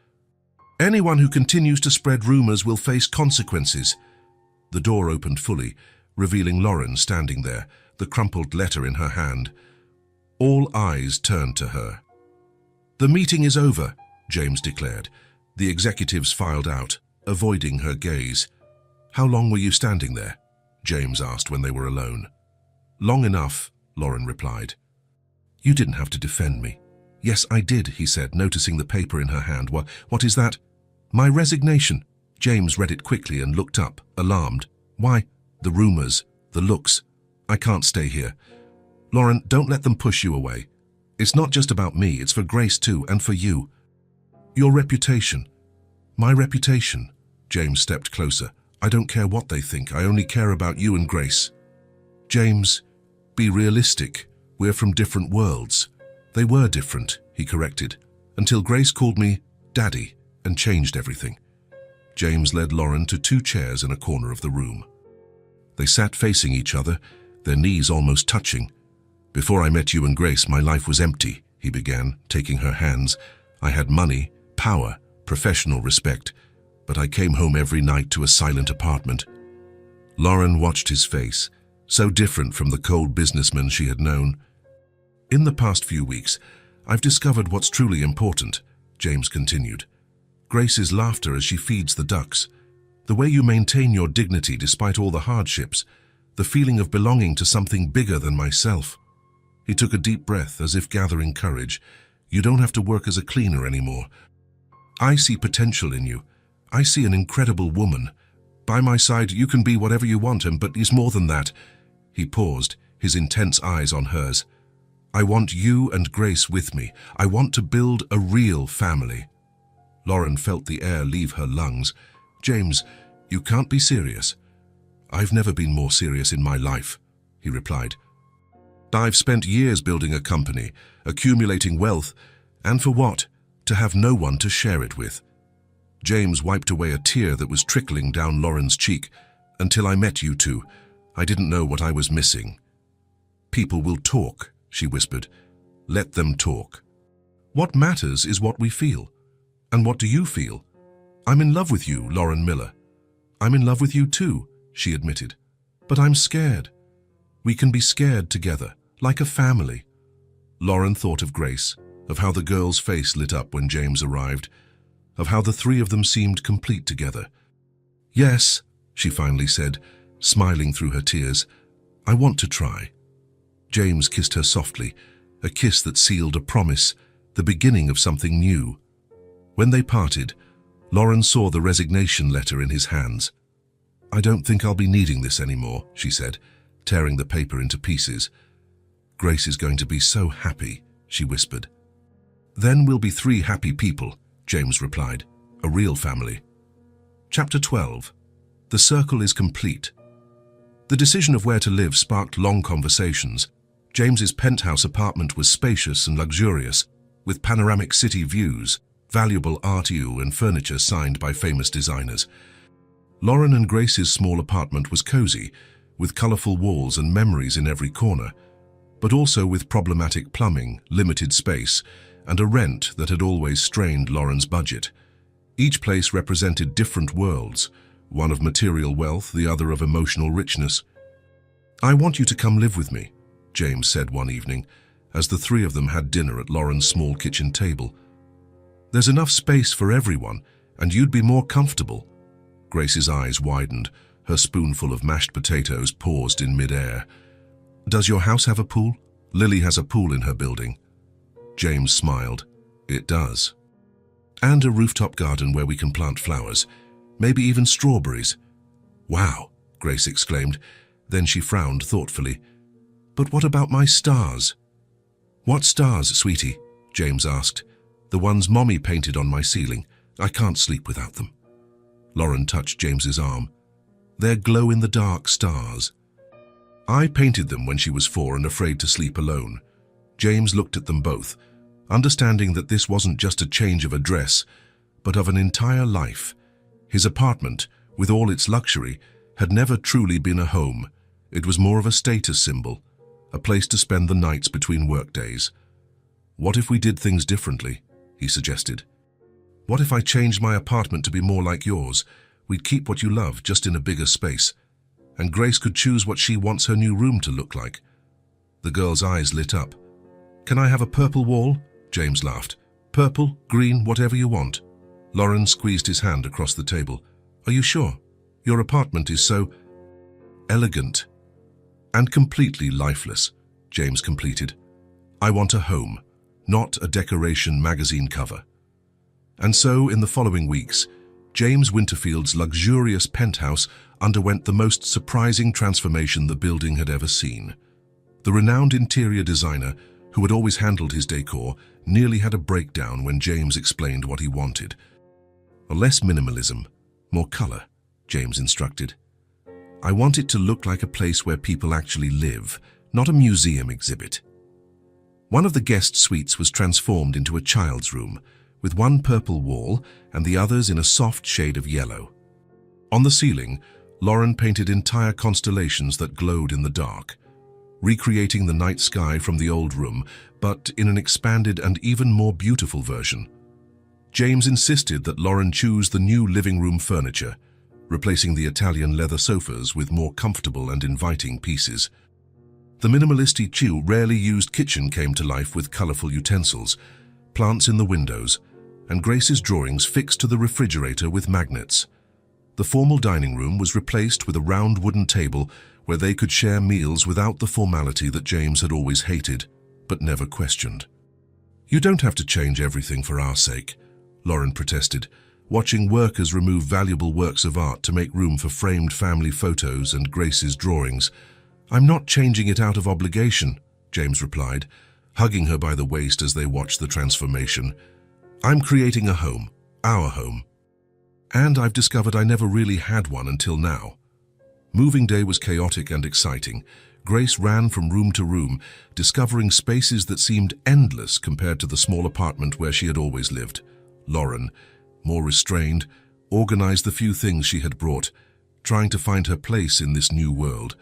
Anyone who continues to spread rumors will face consequences." The door opened fully, revealing Lauren standing there, the crumpled letter in her hand. All eyes turned to her. "The meeting is over," James declared. The executives filed out, avoiding her gaze. "How long were you standing there?" James asked when they were alone. "Long enough," Lauren replied. "You didn't have to defend me." "Yes, I did," he said, noticing the paper in her hand. What is that?" "My resignation." James read it quickly and looked up, alarmed. "Why?" "The rumors, the looks. I can't stay here." "Lauren, don't let them push you away. It's not just about me, it's for Grace too, and for you." "Your reputation." "My reputation?" James stepped closer. "I don't care what they think, I only care about you and Grace." "James, be realistic. We're from different worlds." "They were different," he corrected, "until Grace called me Daddy and changed everything." James led Lauren to 2 chairs in a corner of the room. They sat facing each other, their knees almost touching. "Before I met you and Grace, my life was empty," he began, taking her hands. "I had money, power, professional respect, but I came home every night to a silent apartment." Lauren watched his face, so different from the cold businessman she had known. "In the past few weeks, I've discovered what's truly important," James continued. "Grace's laughter as she feeds the ducks. The way you maintain your dignity despite all the hardships. The feeling of belonging to something bigger than myself." He took a deep breath, as if gathering courage. "You don't have to work as a cleaner anymore. I see potential in you. I see an incredible woman. By my side, you can be whatever you want, but it's more than that." He paused, his intense eyes on hers. "I want you and Grace with me. I want to build a real family." Lauren felt the air leave her lungs. "James, you can't be serious." "I've never been more serious in my life," he replied. "I've spent years building a company, accumulating wealth, and for what? To have no one to share it with." James wiped away a tear that was trickling down Lauren's cheek. "Until I met you two, I didn't know what I was missing." "People will talk," she whispered. "Let them talk. What matters is what we feel. And what do you feel?" "I'm in love with you, Lauren Miller." "I'm in love with you too," she admitted. "But I'm scared." "We can be scared together, like a family." Lauren thought of Grace, of how the girl's face lit up when James arrived, of how the 3 of them seemed complete together. "Yes," she finally said, smiling through her tears. "I want to try." James kissed her softly, a kiss that sealed a promise, the beginning of something new. When they parted, Lauren saw the resignation letter in his hands. "I don't think I'll be needing this anymore," she said, tearing the paper into pieces. "Grace is going to be so happy," she whispered. "Then we'll be 3 happy people," James replied. "A real family." Chapter 12. The circle is complete. The decision of where to live sparked long conversations. James's penthouse apartment was spacious and luxurious, with panoramic city views, valuable art and furniture signed by famous designers. Lauren and Grace's small apartment was cozy, with colorful walls and memories in every corner, but also with problematic plumbing, limited space, and a rent that had always strained Lauren's budget. Each place represented different worlds, one of material wealth, the other of emotional richness. "I want you to come live with me," James said one evening, as the 3 of them had dinner at Lauren's small kitchen table. "There's enough space for everyone, and you'd be more comfortable." Grace's eyes widened, her spoonful of mashed potatoes paused in mid-air. "Does your house have a pool?" "Lily has a pool in her building." James smiled. "It does. And a rooftop garden where we can plant flowers, maybe even strawberries." "Wow," Grace exclaimed. Then she frowned thoughtfully. "But what about my stars?" "What stars, sweetie?" James asked. "The ones Mommy painted on my ceiling. I can't sleep without them." Lauren touched James's arm. "They're glow-in-the-dark stars. I painted them when she was 4 and afraid to sleep alone." James looked at them both. understanding that this wasn't just a change of address, but of an entire life. His apartment, with all its luxury, had never truly been a home. It was more of a status symbol, a place to spend the nights between workdays. "What if we did things differently?" he suggested. "What if I changed my apartment to be more like yours? We'd keep what you love, just in a bigger space. And Grace could choose what she wants her new room to look like." The girl's eyes lit up. "Can I have a purple wall?" James laughed. "Purple, green, whatever you want." Lauren squeezed his hand across the table. "Are you sure? Your apartment is so elegant and completely lifeless," James completed. "I want a home, not a decoration magazine cover." And so, in the following weeks, James Winterfield's luxurious penthouse underwent the most surprising transformation the building had ever seen. The renowned interior designer, who had always handled his decor, nearly had a breakdown when James explained what he wanted. "Less minimalism, more color," James instructed. "I want it to look like a place where people actually live, not a museum exhibit." One of the guest suites was transformed into a child's room, with one purple wall and the others in a soft shade of yellow. On the ceiling, Lauren painted entire constellations that glowed in the dark, recreating the night sky from the old room, but in an expanded and even more beautiful version. James insisted that Lauren choose the new living room furniture, replacing the Italian leather sofas with more comfortable and inviting pieces. The minimalistic rarely used kitchen came to life with colorful utensils, plants in the windows, and Grace's drawings fixed to the refrigerator with magnets. The formal dining room was replaced with a round wooden table where they could share meals without the formality that James had always hated, but never questioned. "You don't have to change everything for our sake," Lauren protested, watching workers remove valuable works of art to make room for framed family photos and Grace's drawings. "I'm not changing it out of obligation," James replied, hugging her by the waist as they watched the transformation. "I'm creating a home, our home. And I've discovered I never really had one until now." Moving day was chaotic and exciting. Grace ran from room to room, discovering spaces that seemed endless compared to the small apartment where she had always lived. Lauren, more restrained, organized the few things she had brought, trying to find her place in this new world.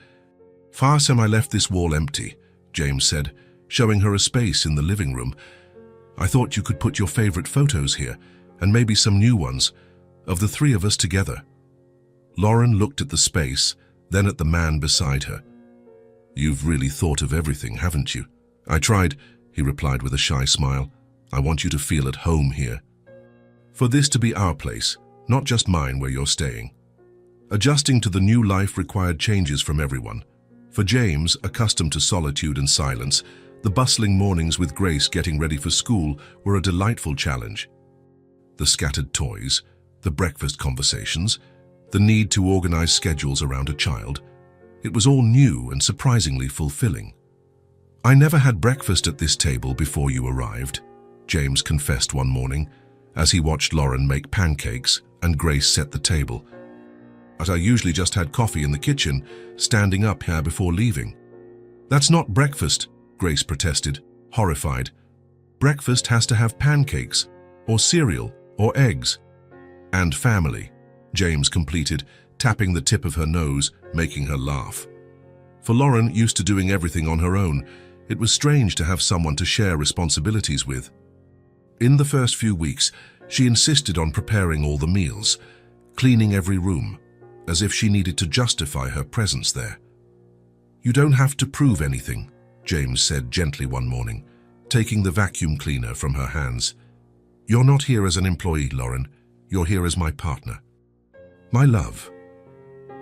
"First time I left this wall empty," James said, showing her a space in the living room. "I thought you could put your favorite photos here, and maybe some new ones, of the three of us together." Lauren looked at the space, then at the man beside her. "You've really thought of everything, haven't you?" "I tried," he replied with a shy smile. "I want you to feel at home here. For this to be our place, not just mine where you're staying." Adjusting to the new life required changes from everyone. For James, accustomed to solitude and silence, the bustling mornings with Grace getting ready for school were a delightful challenge. The scattered toys, the breakfast conversations, the need to organize schedules around a child. It was all new and surprisingly fulfilling. "I never had breakfast at this table before you arrived," James confessed one morning, as he watched Lauren make pancakes and Grace set the table. "But I usually just had coffee in the kitchen, standing up here before leaving." "That's not breakfast," Grace protested, horrified. "Breakfast has to have pancakes, or cereal, or eggs." "And family," James completed, tapping the tip of her nose, making her laugh. For Lauren, used to doing everything on her own, it was strange to have someone to share responsibilities with. In the first few weeks, she insisted on preparing all the meals, cleaning every room, as if she needed to justify her presence there. "You don't have to prove anything," James said gently one morning, taking the vacuum cleaner from her hands. "You're not here as an employee, Lauren. You're here as my partner. My love."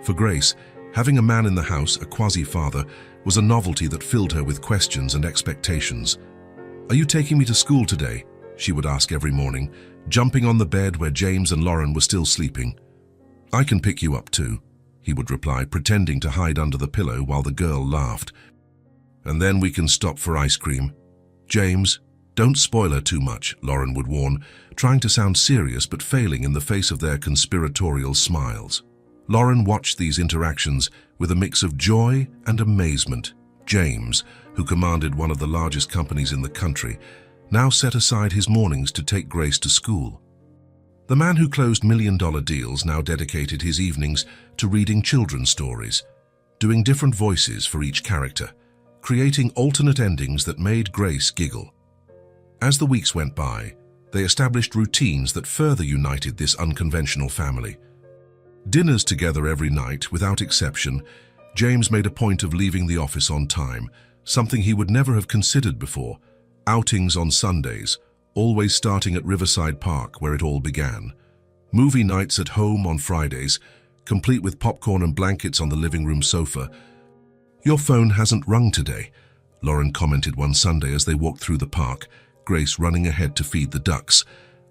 For Grace, having a man in the house, a quasi-father, was a novelty that filled her with questions and expectations. "Are you taking me to school today?" she would ask every morning, jumping on the bed where James and Lauren were still sleeping. "I can pick you up too," he would reply, pretending to hide under the pillow while the girl laughed. "And then we can stop for ice cream." "James, don't spoil her too much," Lauren would warn, trying to sound serious but failing in the face of their conspiratorial smiles. Lauren watched these interactions with a mix of joy and amazement. James, who commanded one of the largest companies in the country, now set aside his mornings to take Grace to school. The man who closed million-dollar deals now dedicated his evenings to reading children's stories, doing different voices for each character, creating alternate endings that made Grace giggle. As the weeks went by, they established routines that further united this unconventional family. Dinners together every night, without exception. James made a point of leaving the office on time, something he would never have considered before. Outings on Sundays, always starting at Riverside Park, where it all began. Movie nights at home on Fridays, complete with popcorn and blankets on the living room sofa. "Your phone hasn't rung today," Lauren commented one Sunday as they walked through the park, Grace running ahead to feed the ducks.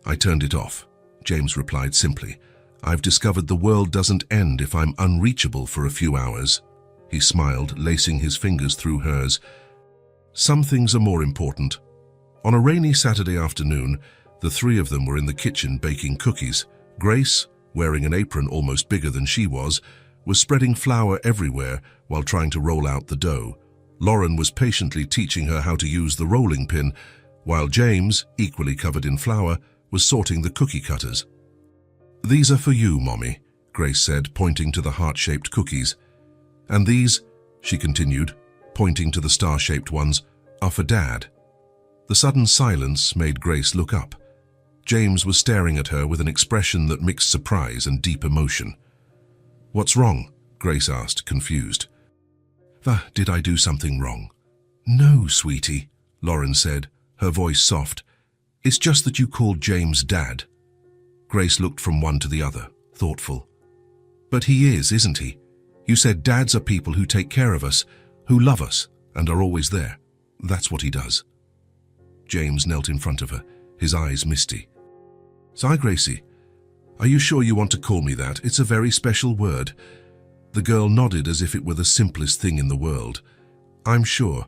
"I turned it off," James replied simply. "I've discovered the world doesn't end if I'm unreachable for a few hours." He smiled, lacing his fingers through hers. "Some things are more important." On a rainy Saturday afternoon, the three of them were in the kitchen baking cookies. Grace, wearing an apron almost bigger than she was spreading flour everywhere while trying to roll out the dough. Lauren was patiently teaching her how to use the rolling pin, while James, equally covered in flour, was sorting the cookie cutters. "These are for you, Mommy," Grace said, pointing to the heart-shaped cookies. "And these," she continued, pointing to the star-shaped ones, "are for Dad." The sudden silence made Grace look up. James was staring at her with an expression that mixed surprise and deep emotion. "What's wrong?" Grace asked, confused. Did I do something wrong?" "No, sweetie," Lauren said, her voice soft. "It's just that you called James Dad." Grace looked from one to the other, thoughtful. "But he is, isn't he? You said dads are people who take care of us, who love us, and are always there. That's what he does." James knelt in front of her, his eyes misty. "Sigh, Gracie. Are you sure you want to call me that? It's a very special word." The girl nodded as if it were the simplest thing in the world. "I'm sure.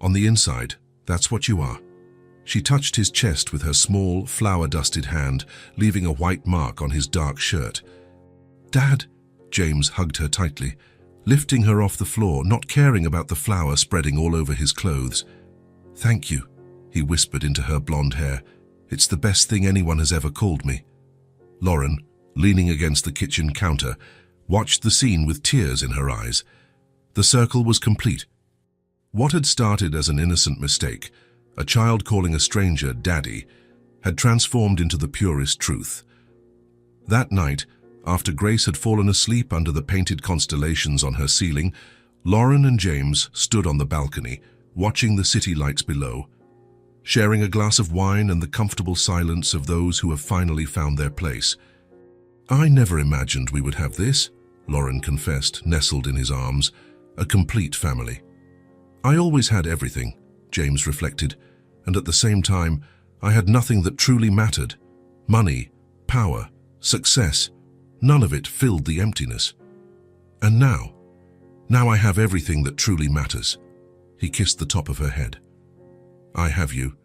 On the inside, that's what you are." She touched his chest with her small, flour-dusted hand, leaving a white mark on his dark shirt. "Dad," James hugged her tightly, lifting her off the floor, not caring about the flour spreading all over his clothes. "Thank you," he whispered into her blonde hair. "It's the best thing anyone has ever called me." Lauren, leaning against the kitchen counter, watched the scene with tears in her eyes. The circle was complete. What had started as an innocent mistake, a child calling a stranger Daddy, had transformed into the purest truth. That night, after Grace had fallen asleep under the painted constellations on her ceiling, Lauren and James stood on the balcony, watching the city lights below, sharing a glass of wine and the comfortable silence of those who have finally found their place. "I never imagined we would have this," Lauren confessed, nestled in his arms. "A complete family." "I always had everything," James reflected, "and at the same time, I had nothing that truly mattered. Money, power, success, none of it filled the emptiness. And now I have everything that truly matters." He kissed the top of her head. "I have you."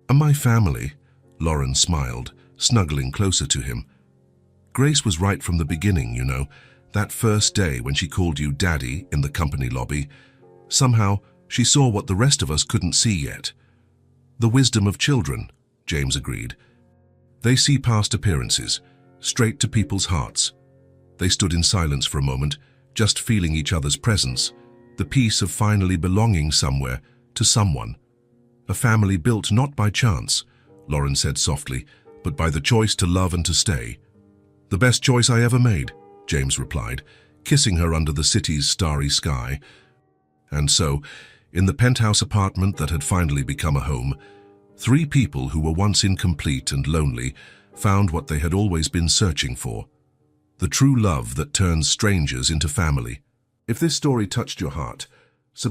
"And my family," Lauren smiled, snuggling closer to him. "Grace was right from the beginning, you know. That first day when she called you Daddy in the company lobby, somehow she saw what the rest of us couldn't see yet." "The wisdom of children," James agreed. "They see past appearances, straight to people's hearts." They stood in silence for a moment, just feeling each other's presence, the peace of finally belonging somewhere, to someone. "A family built not by chance," Lauren said softly, "but by the choice to love and to stay." "The best choice I ever made," James replied, kissing her under the city's starry sky. And so, in the penthouse apartment that had finally become a home, three people who were once incomplete and lonely found what they had always been searching for: the true love that turns strangers into family. If this story touched your heart,